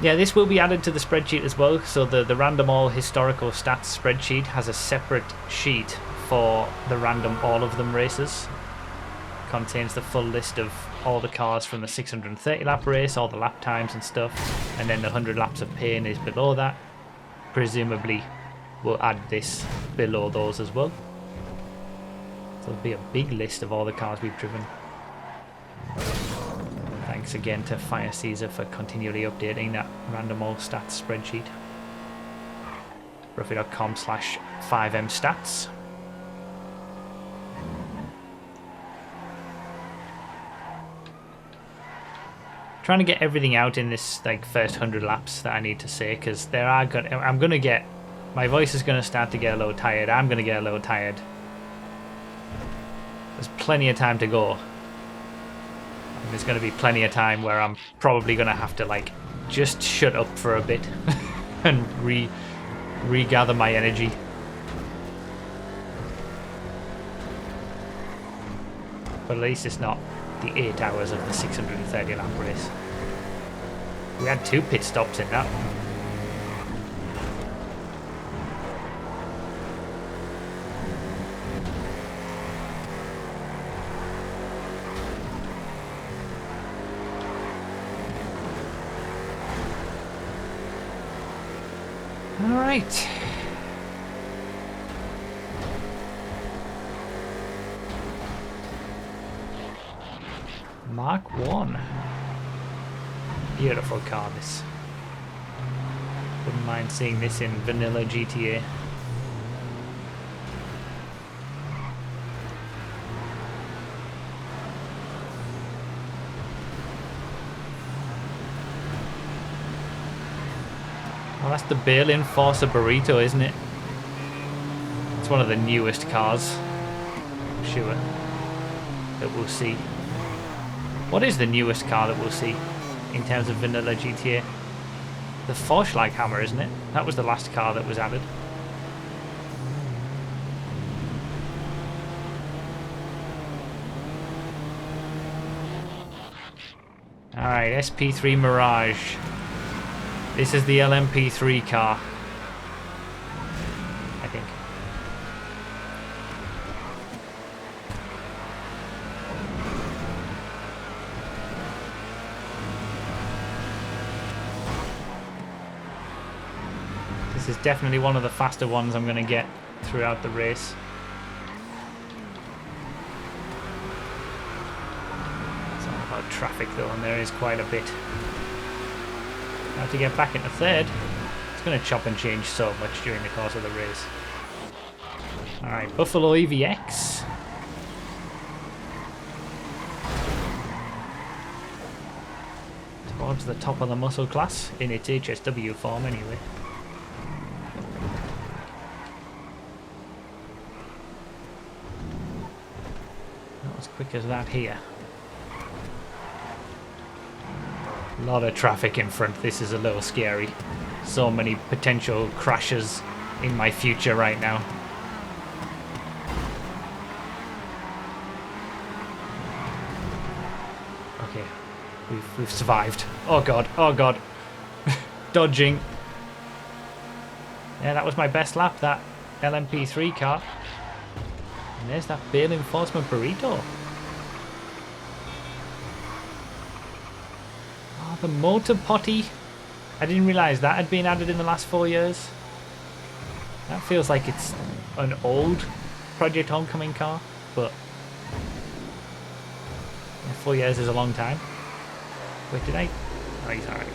Speaker 1: Yeah, this will be added to the spreadsheet as well. So the random all historical stats spreadsheet has a separate sheet for the random all of them races. Contains the full list of all the cars from the 630 lap race, all the lap times and stuff, and then the 100 laps of pain is below that. Presumably we'll add this below those as well. So there'll be a big list of all the cars we've driven. Thanks again to Fire Caesar for continually updating that random all stats spreadsheet. Ruffy.com/FiveM stats. Trying to get everything out in this like first 100 laps that I need to say, because I'm gonna get, my voice is gonna start to get a little tired. I'm gonna get a little tired. There's plenty of time to go. There's going to be plenty of time where I'm probably going to have to like just shut up for a bit and regather my energy. But at least it's not the 8 hours of the 630 lap race. We had 2 pit stops in that. Alright. Mark 1. Beautiful car this. Wouldn't mind seeing this in vanilla GTA. Oh, that's the Bale Enforcer Burrito, isn't it? It's one of the newest cars. I'm sure that we'll see. What is the newest car that we'll see in terms of vanilla GTA? The Vorschlag Hammer, isn't it? That was the last car that was added. Alright, SP3 Mirage. This is the LMP3 car, I think. This is definitely one of the faster ones I'm going to get throughout the race. It's all about traffic though, and there is quite a bit. Now to get back into third, it's going to chop and change so much during the course of the race. Alright, Buffalo EVX. Towards the top of the muscle class, in its HSW form anyway. Not as quick as that here. A lot of traffic in front. This is a little scary. So many potential crashes in my future right now. Okay, we've survived. Oh god, oh god. Dodging. Yeah, that was my best lap, that LMP3 car. And there's that Bale Enforcement Burrito. The motor potty. I didn't realise that had been added in the last 4 years. That feels like it's an old Project Homecoming car, but yeah, 4 years is a long time. Wait, did I? Oh, he's alright.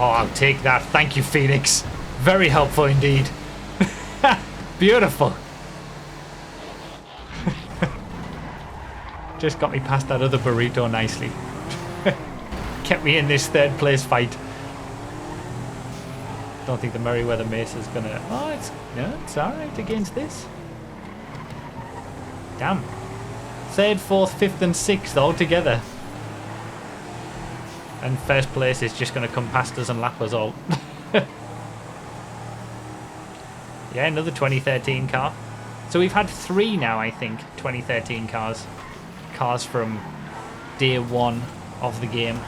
Speaker 1: Oh, I'll take that. Thank you, Phoenix. Very helpful indeed. Beautiful. Just got me past that other burrito nicely. Kept me in this third place fight. Don't think the Merryweather Mace is gonna... Oh, it's alright against this. Damn. Third, fourth, fifth and sixth all together. And first place is just gonna come past us and lap us all. Yeah, another 2013 car. So we've had 3 now, I think, 2013 cars. Cars from day 1 of the game.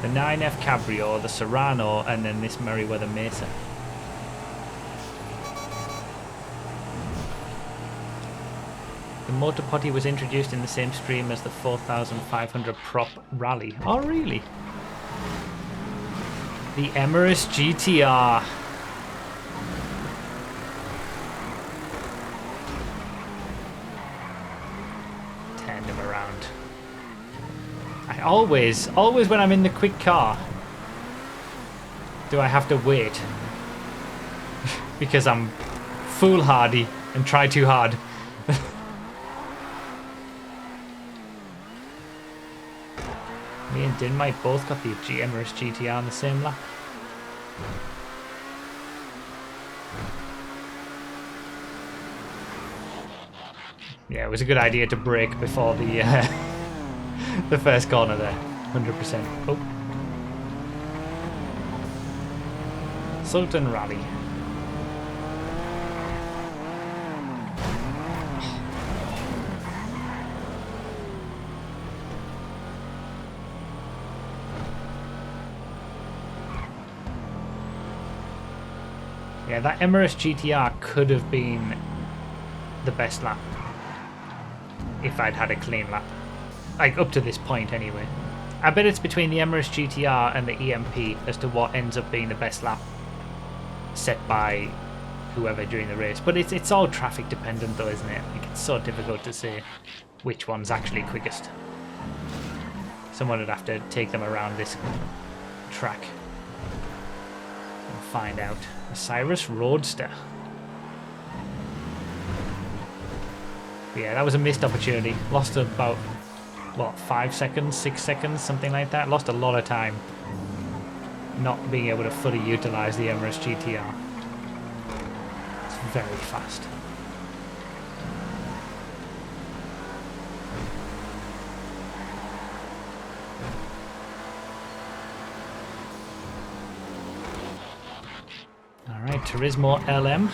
Speaker 1: The 9F Cabrio, the Serrano, and then this Merryweather Mesa. The Motor Potty was introduced in the same stream as the 4500 prop rally. Oh, really? The Emirates GTR. Turn him around. I always when I'm in the quick car, do I have to wait. Because I'm foolhardy and try too hard. Me and DiNmiTe both got the Emirates GTR on the same lap. Yeah, it was a good idea to brake before the the first corner there. 100%. Oh. Sultan Rally. Yeah, that Emirates GTR could have been the best lap if I'd had a clean lap. Like, up to this point anyway. I bet it's between the Emirates GTR and the EMP as to what ends up being the best lap set by whoever during the race. But it's all traffic dependent though, isn't it? Like, it's so difficult to say which one's actually quickest. Someone would have to take them around this track and find out. A Cyrus Roadster. But yeah, that was a missed opportunity. Lost about, what, 5 seconds, 6 seconds, something like that. Lost a lot of time not being able to fully utilize the Emirates GTR. It's very fast. Alright, Turismo LM.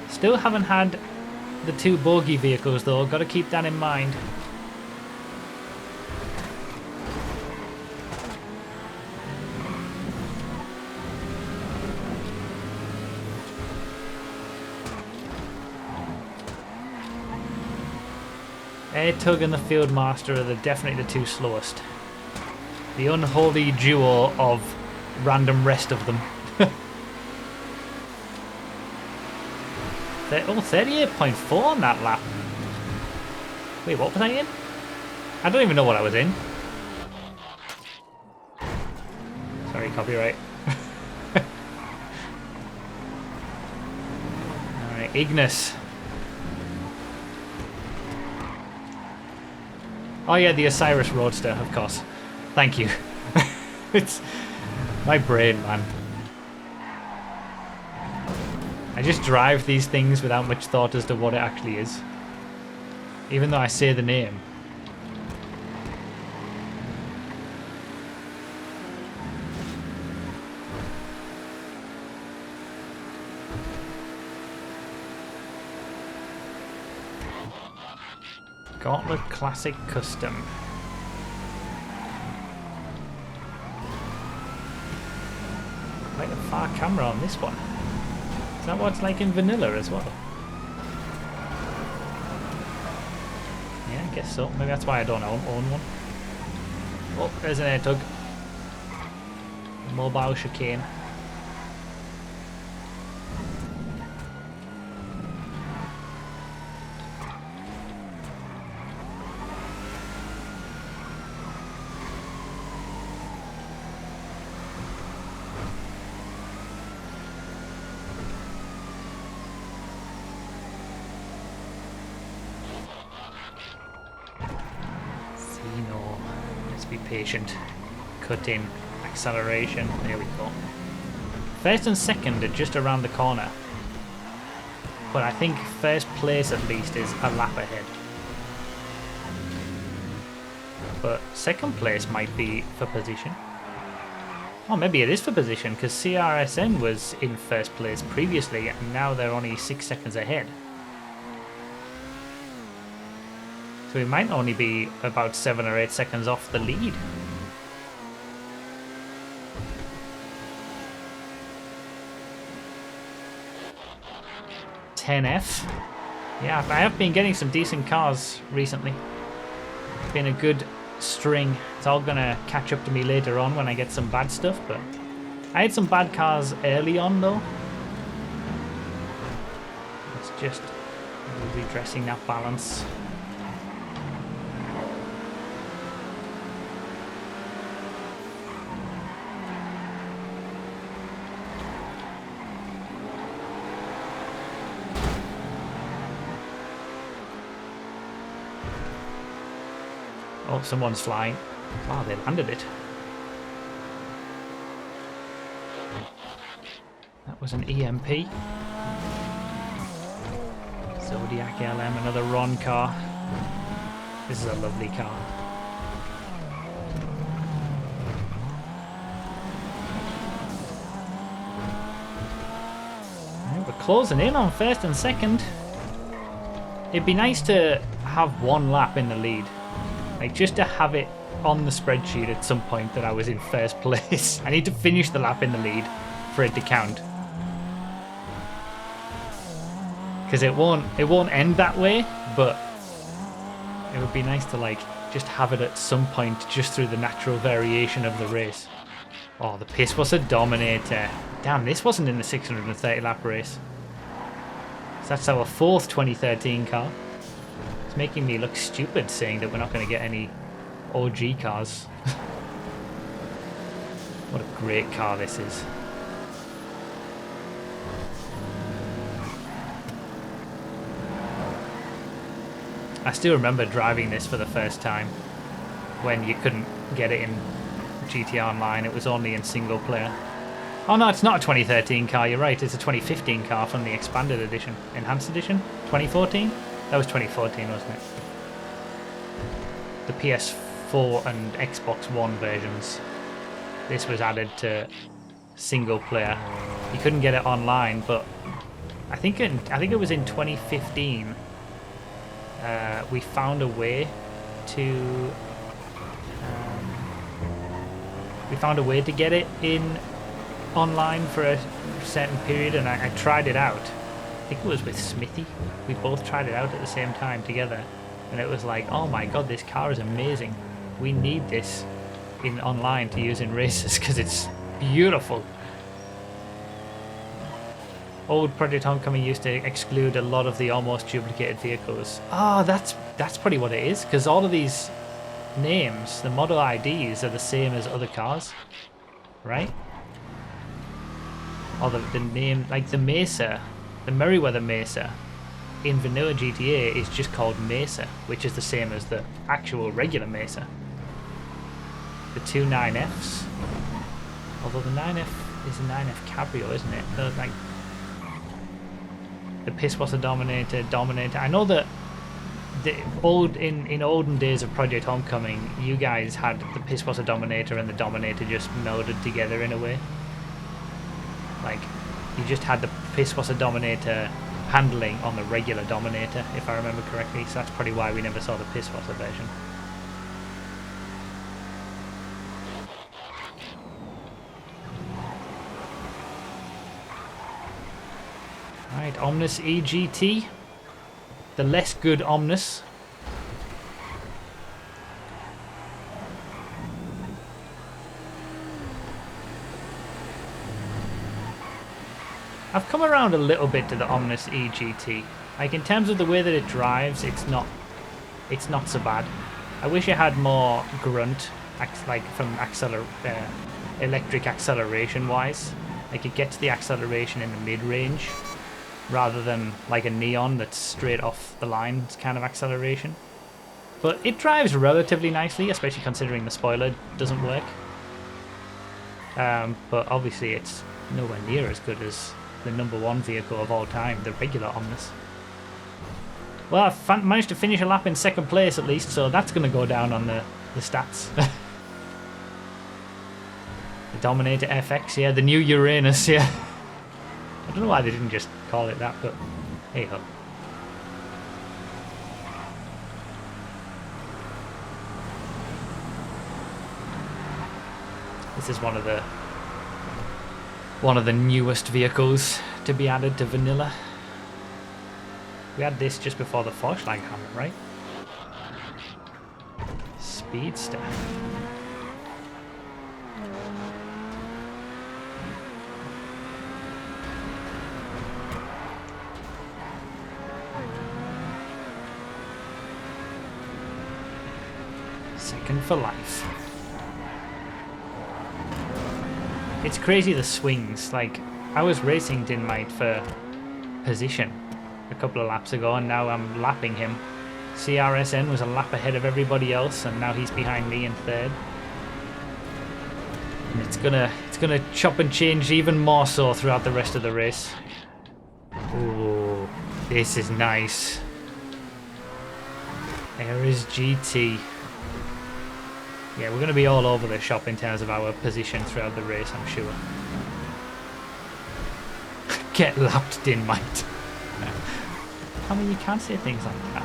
Speaker 1: Still haven't had the 2 bogey vehicles though, got to keep that in mind. Airtug and the Fieldmaster are definitely the 2 slowest. The unholy duo of random rest of them. Oh, 38.4 on that lap. Wait, what was I in? I don't even know what I was in. Sorry, copyright. Alright, Ignis. Oh yeah, the Osiris Roadster, of course. Thank you. It's my brain, man. I just drive these things without much thought as to what it actually is. Even though I say the name. Gauntlet Classic Custom. Quite a far camera on this one. Is that what it's like in vanilla as well? Yeah, I guess so. Maybe that's why I don't own one. Oh, there's an Airtug. Mobile chicane. to be patient. Cut in acceleration. There we go. First and second are just around the corner. But I think first place at least is a lap ahead. But second place might be for position. Oh, maybe it is for position, because CRSN was in first place previously, and now they're only 6 seconds ahead. So we might only be about 7 or 8 seconds off the lead. .10F. Yeah, I have been getting some decent cars recently. It's been a good string. It's all gonna catch up to me later on when I get some bad stuff, but I had some bad cars early on though. It's just redressing that balance. Oh, someone's flying. Wow, they landed it. That was an EMP. Zodiac LM, another Ron car. This is a lovely car. Right, we're closing in on first and second. It'd be nice to have one lap in the lead. Like, just to have it on the spreadsheet at some point that I was in first place. I need to finish the lap in the lead for it to count. Because it won't end that way, but it would be nice to, like, just have it at some point just through the natural variation of the race. Oh, the piss was a dominator. Damn, this wasn't in the 630 lap race. So that's our fourth 2013 car. Making me look stupid saying that we're not going to get any OG cars. What a great car this is. I still remember driving this for the first time when you couldn't get it in GTA Online. It was only in single player. Oh no, it's not a 2013 car, you're right. It's a 2015 car from the expanded edition. Enhanced edition? 2014? That was 2014, wasn't it? The PS4 and Xbox One versions. This was added to single player. You couldn't get it online, but I think it was in 2015. We found a way to get it in online for a certain period, and I tried it out. I think it was with Smithy. We both tried it out at the same time together, and it was like, oh my god, this car is amazing. We need this in online to use in races because it's beautiful. Old Project Homecoming used to exclude a lot of the almost duplicated vehicles. Oh, that's probably what it is, because all of these names, the model IDs, are the same as other cars, right? Or the name, like the Mesa. The Merryweather Mesa in vanilla GTA is just called Mesa, which is the same as the actual regular Mesa. The two 9Fs, although the 9F is a 9F Cabrio, isn't it? Like the Pisswasser Dominator. I know that in olden days of Project Homecoming, you guys had the Pisswasser Dominator and the Dominator just melded together in a way. Like, you just had the Pisswasser Dominator handling on the regular Dominator, if I remember correctly, so that's probably why we never saw the Pisswasser version. Right, Omnis EGT. The less good Omnis. I've come around a little bit to the Omnis EGT. Like, in terms of the way that it drives, it's not so bad. I wish it had more grunt, like from electric acceleration wise. Like, it gets the acceleration in the mid-range rather than like a Neon that's straight off the line kind of acceleration. But it drives relatively nicely, especially considering the spoiler doesn't work. But obviously it's nowhere near as good as the #1 vehicle of all time, the regular Omnis. Well, I've managed to finish a lap in 2nd place at least, so that's going to go down on the stats. The Dominator FX, yeah, the new Uranus, yeah. I don't know why they didn't just call it that, but hey ho. This is one of the newest vehicles to be added to vanilla. We had this just before the Forschlag Hammer, right? Speedster. Second for life. It's crazy the swings. Like, I was racing DiNmiTe for position a couple of laps ago, and now I'm lapping him. CRSN was a lap ahead of everybody else, and now he's behind me in 3rd. And it's gonna chop and change even more so throughout the rest of the race. Ooh, this is nice. There is GT. Yeah, we're going to be all over the shop in terms of our position throughout the race, I'm sure. Get lapped, DiNmiTe. I mean, you can't say things like that.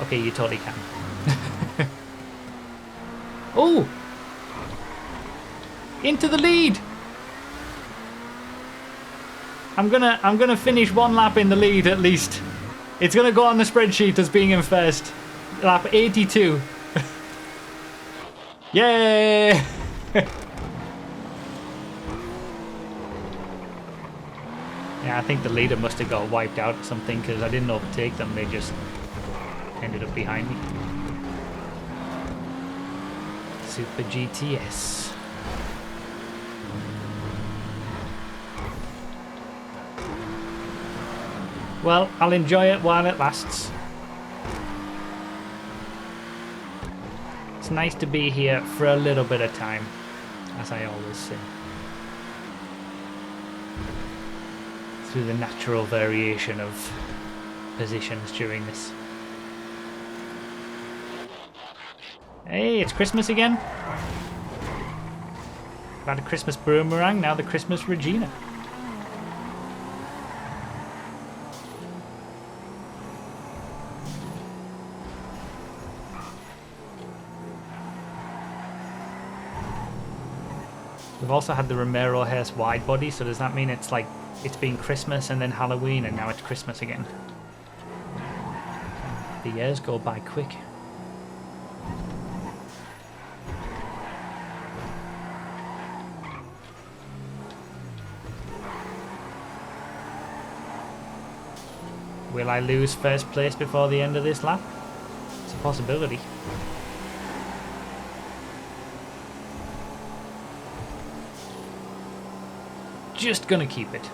Speaker 1: Okay, you totally can. Oh! Into the lead! I'm gonna finish 1 lap in the lead at least. It's gonna go on the spreadsheet as being in 1st. Lap 82. Yay! Yeah, I think the leader must have got wiped out or something because I didn't overtake them. They just ended up behind me. Super GTS. Well, I'll enjoy it while it lasts. It's nice to be here for a little bit of time, as I always say. Through the natural variation of positions during this. Hey, it's Christmas again. I've had a Christmas Boomerang, now the Christmas Regina. We've also had the Romero Hearse wide body, so does that mean it's like it's been Christmas and then Halloween and now it's Christmas again? The years go by quick. Will I lose 1st place before the end of this lap? It's a possibility. Just gonna keep it.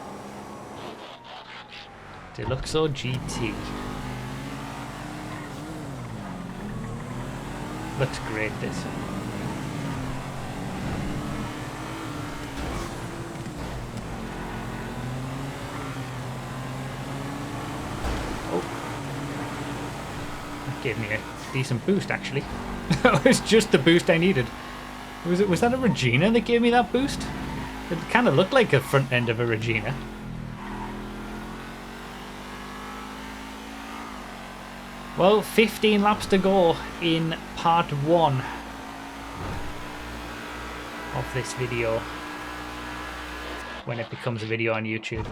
Speaker 1: Deluxo GT. Looks great, this. Oh. That gave me a decent boost, actually. That was just the boost I needed. Was that a Regina that gave me that boost? It kind of looked like a front end of a Regina. Well, 15 laps to go in part 1 of this video, when it becomes a video on YouTube.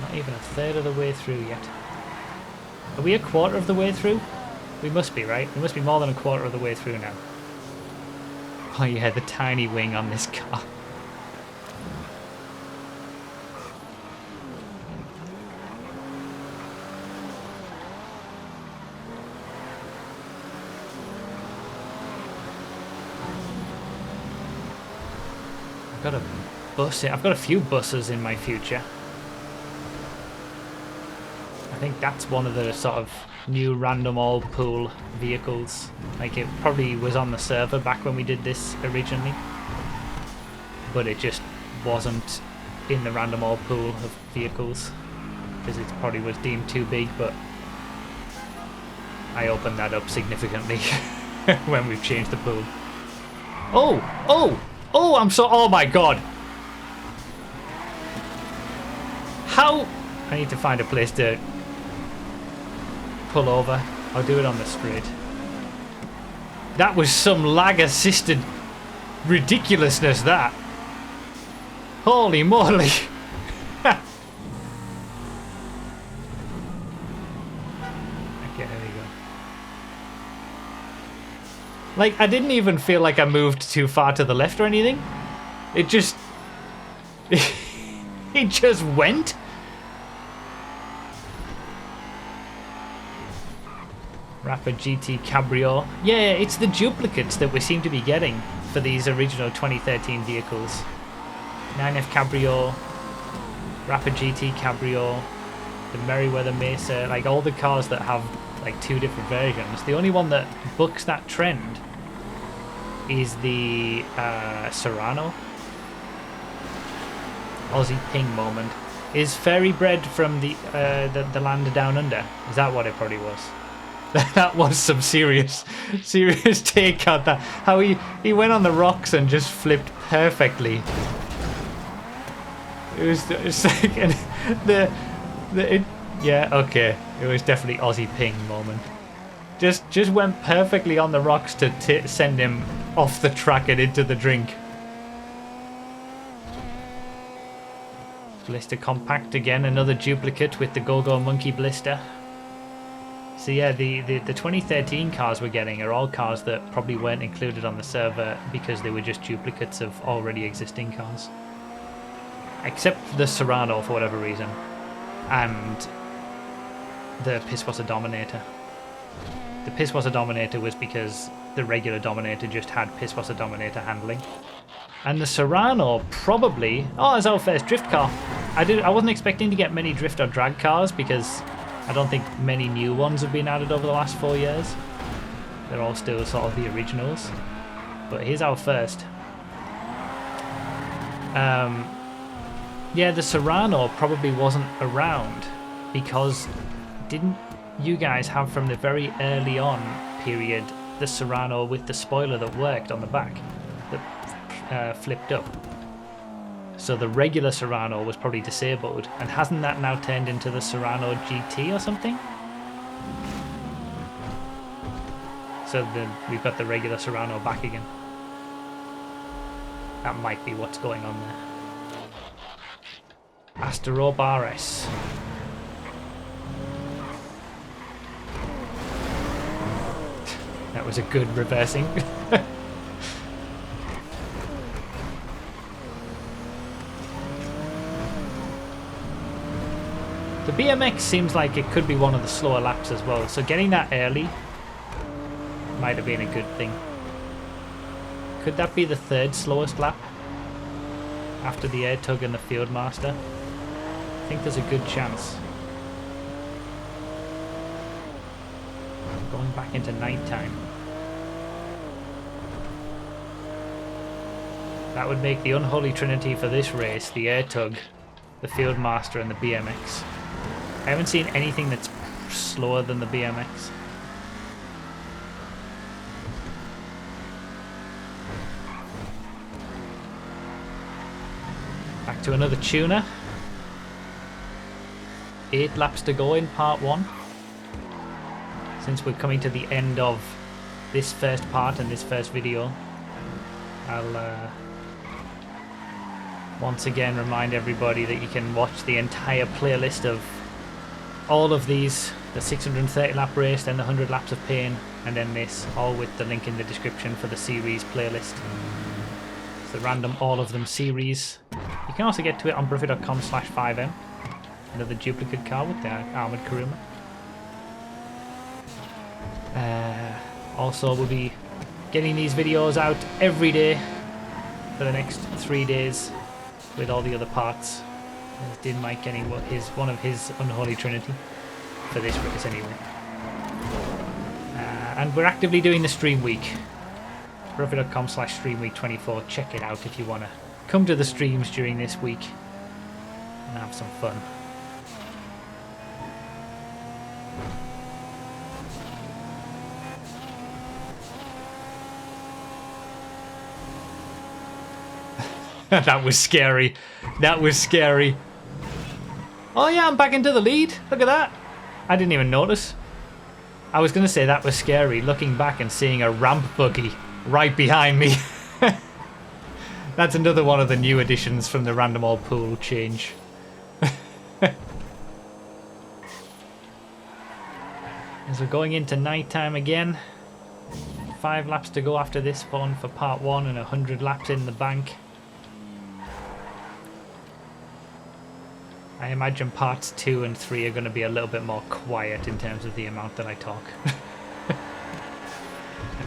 Speaker 1: Not even a third of the way through yet. Are we a quarter of the way through? We must be, right? We must be more than a quarter of the way through now. Oh yeah, the tiny wing on this car. got a bus. I've got a few buses in my future. I think that's one of the sort of new random all pool vehicles. Like, it probably was on the server back when we did this originally, but it just wasn't in the random all pool of vehicles because it probably was deemed too big. But I opened that up significantly when we've changed the pool. Oh my god. How? I need to find a place to pull over. I'll do it on the straight. That was some lag assisted ridiculousness, that. Holy moly. Okay, there we go. Like, I didn't even feel like I moved too far to the left or anything. It just... it just went. Rapid GT Cabrio. Yeah, it's the duplicates that we seem to be getting for these original 2013 vehicles. 9F Cabrio, Rapid GT Cabrio, the Merryweather Mesa, like all the cars that have like two different versions. The only one that bucks that trend is the Serrano. Aussie Ping moment. Is Fairy bred from the land down under? Is that what it probably was? That was some serious take on that. How he went on the rocks and just flipped perfectly. It's like yeah, okay. It was definitely Aussie Ping moment. Just went perfectly on the rocks to send him off the track and into the drink. Blister Compact again, another duplicate with the Go-Go Monkey blister. So yeah, the 2013 cars we're getting are all cars that probably weren't included on the server because they were just duplicates of already existing cars. Except the Serrano for whatever reason. And the Pisswasser Dominator. The Pisswasser Dominator was because the regular Dominator just had Pisswasser Dominator handling. And the Serrano probably... Oh, it's our first drift car. I wasn't expecting to get many drift or drag cars because I don't think many new ones have been added over the last 4 years. They're all still sort of the originals. But here's our first. Yeah, the Serrano probably wasn't around because didn't you guys have from the very early on period the Serrano with the spoiler that worked on the back that flipped up? So the regular Serrano was probably disabled, and hasn't that now turned into the Serrano GT or something? So then we've got the regular Serrano back again. That might be what's going on there. Asterope RS. That was a good reversing. The BMX seems like it could be one of the slower laps as well, so getting that early might have been a good thing. Could that be the third slowest lap? After the Air Tug and the Fieldmaster? I think there's a good chance. Going back into nighttime. That would make the unholy trinity for this race the Air Tug, the Fieldmaster and the BMX. I haven't seen anything that's slower than the BMX. Back to another tuner. 8 laps to go in part 1. Since we're coming to the end of this first part and this first video, I'll once again remind everybody that you can watch the entire playlist of all of these, the 630 lap race, then the 100 laps of pain, and then this, all with the link in the description for the series playlist. It's the random all of them series. You can also get to it on bruffer.com/FiveM. Another duplicate car with the armoured Kuruma. Also, we'll be getting these videos out every day for the next 3 days with all the other parts. There's DiNmiTe getting one of his unholy trinity for this race anyway. And we're actively doing the stream week. Rover.com/streamweek24. Check it out if you want to come to the streams during this week and have some fun. That was scary. That was scary. Oh yeah, I'm back into the lead. Look at that. I didn't even notice. I was going to say that was scary, looking back and seeing a ramp buggy right behind me. That's another one of the new additions from the random old pool change. As we're going into night time again. 5 laps to go after this one for part 1 and 100 laps in the bank. I imagine parts 2 and 3 are going to be a little bit more quiet in terms of the amount that I talk.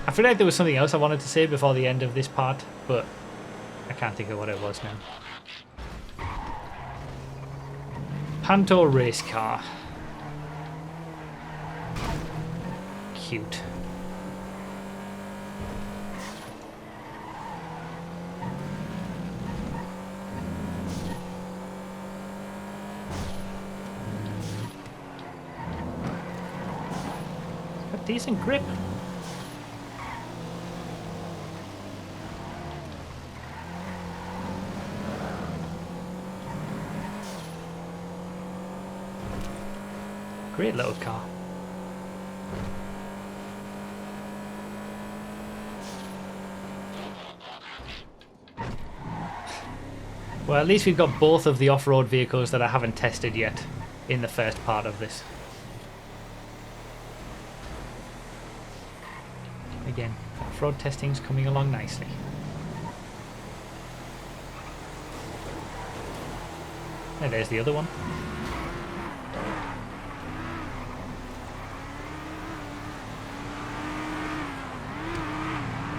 Speaker 1: I feel like there was something else I wanted to say before the end of this part, but I can't think of what it was now. Panto race car. Cute. Decent grip. Great little car. Well, at least we've got both of the off-road vehicles that I haven't tested yet in the first part of this. Again, off-road testing's coming along nicely. And there's the other one.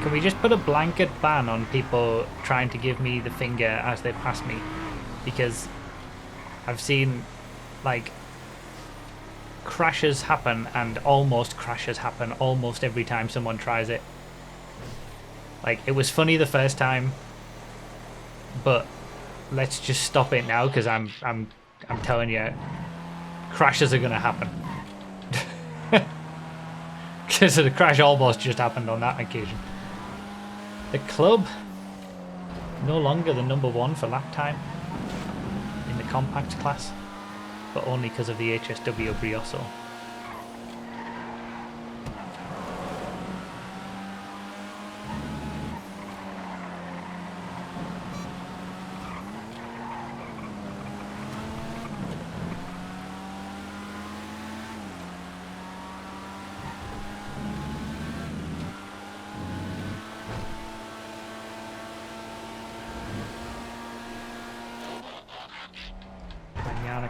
Speaker 1: Can we just put a blanket ban on people trying to give me the finger as they pass me? Because I've seen, like, crashes happen and almost crashes happen almost every time someone tries it. Like, it was funny the first time, but let's just stop it now, because I'm telling you, crashes are gonna happen. Because the crash almost just happened on that occasion. The club, no longer the #1 for lap time in the compact class, but only because of the HSW Brioso.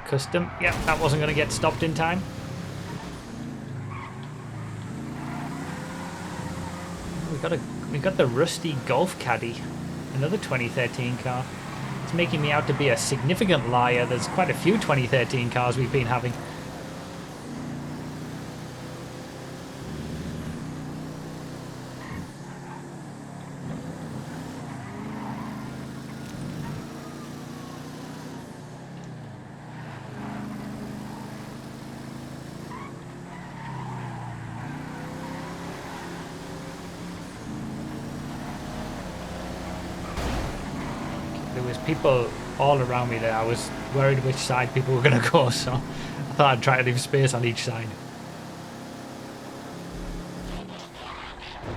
Speaker 1: Custom. Yep, that wasn't going to get stopped in time. We got the rusty Golf Caddy, another 2013 car. It's making me out to be a significant liar. There's quite a few 2013 cars we've been having. People all around me there. I was worried which side people were going to go, so I thought I'd try to leave space on each side.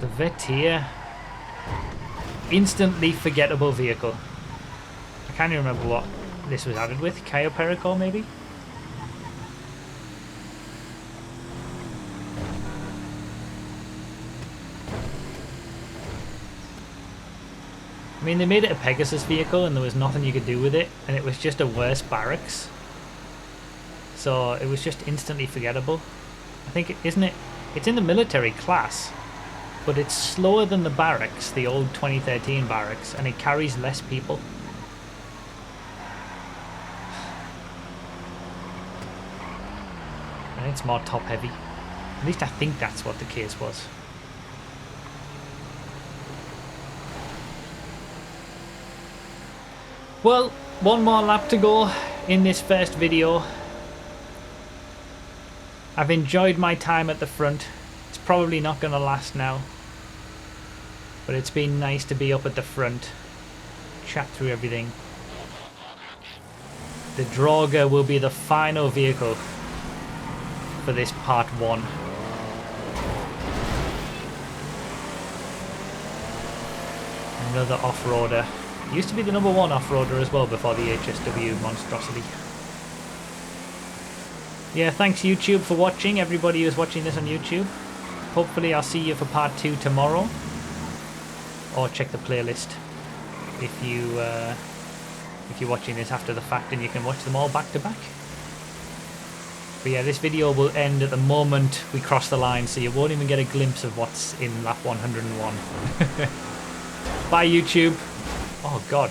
Speaker 1: The Vetia, instantly forgettable vehicle. I can't even remember what this was added with. Cayo Perico, maybe? I mean, they made it a Pegasus vehicle and there was nothing you could do with it, and it was just a worse barracks. So it was just instantly forgettable. I think, isn't it? It's in the military class. but it's slower than the barracks, the old 2013 barracks, and it carries less people. And it's more top heavy. At least I think that's what the case was. Well, one more lap to go in this first video. I've enjoyed my time at the front. It's probably not going to last now. But it's been nice to be up at the front. Chat through everything. The Draugr will be the final vehicle for this part 1. Another off-roader. Used to be the #1 off-roader as well before the HSW monstrosity. Yeah, thanks YouTube for watching, everybody who's watching this on YouTube. Hopefully I'll see you for part 2 tomorrow. Or check the playlist if you're watching this after the fact, and you can watch them all back to back. But yeah, this video will end at the moment we cross the line, so you won't even get a glimpse of what's in lap 101. Bye YouTube. Oh god.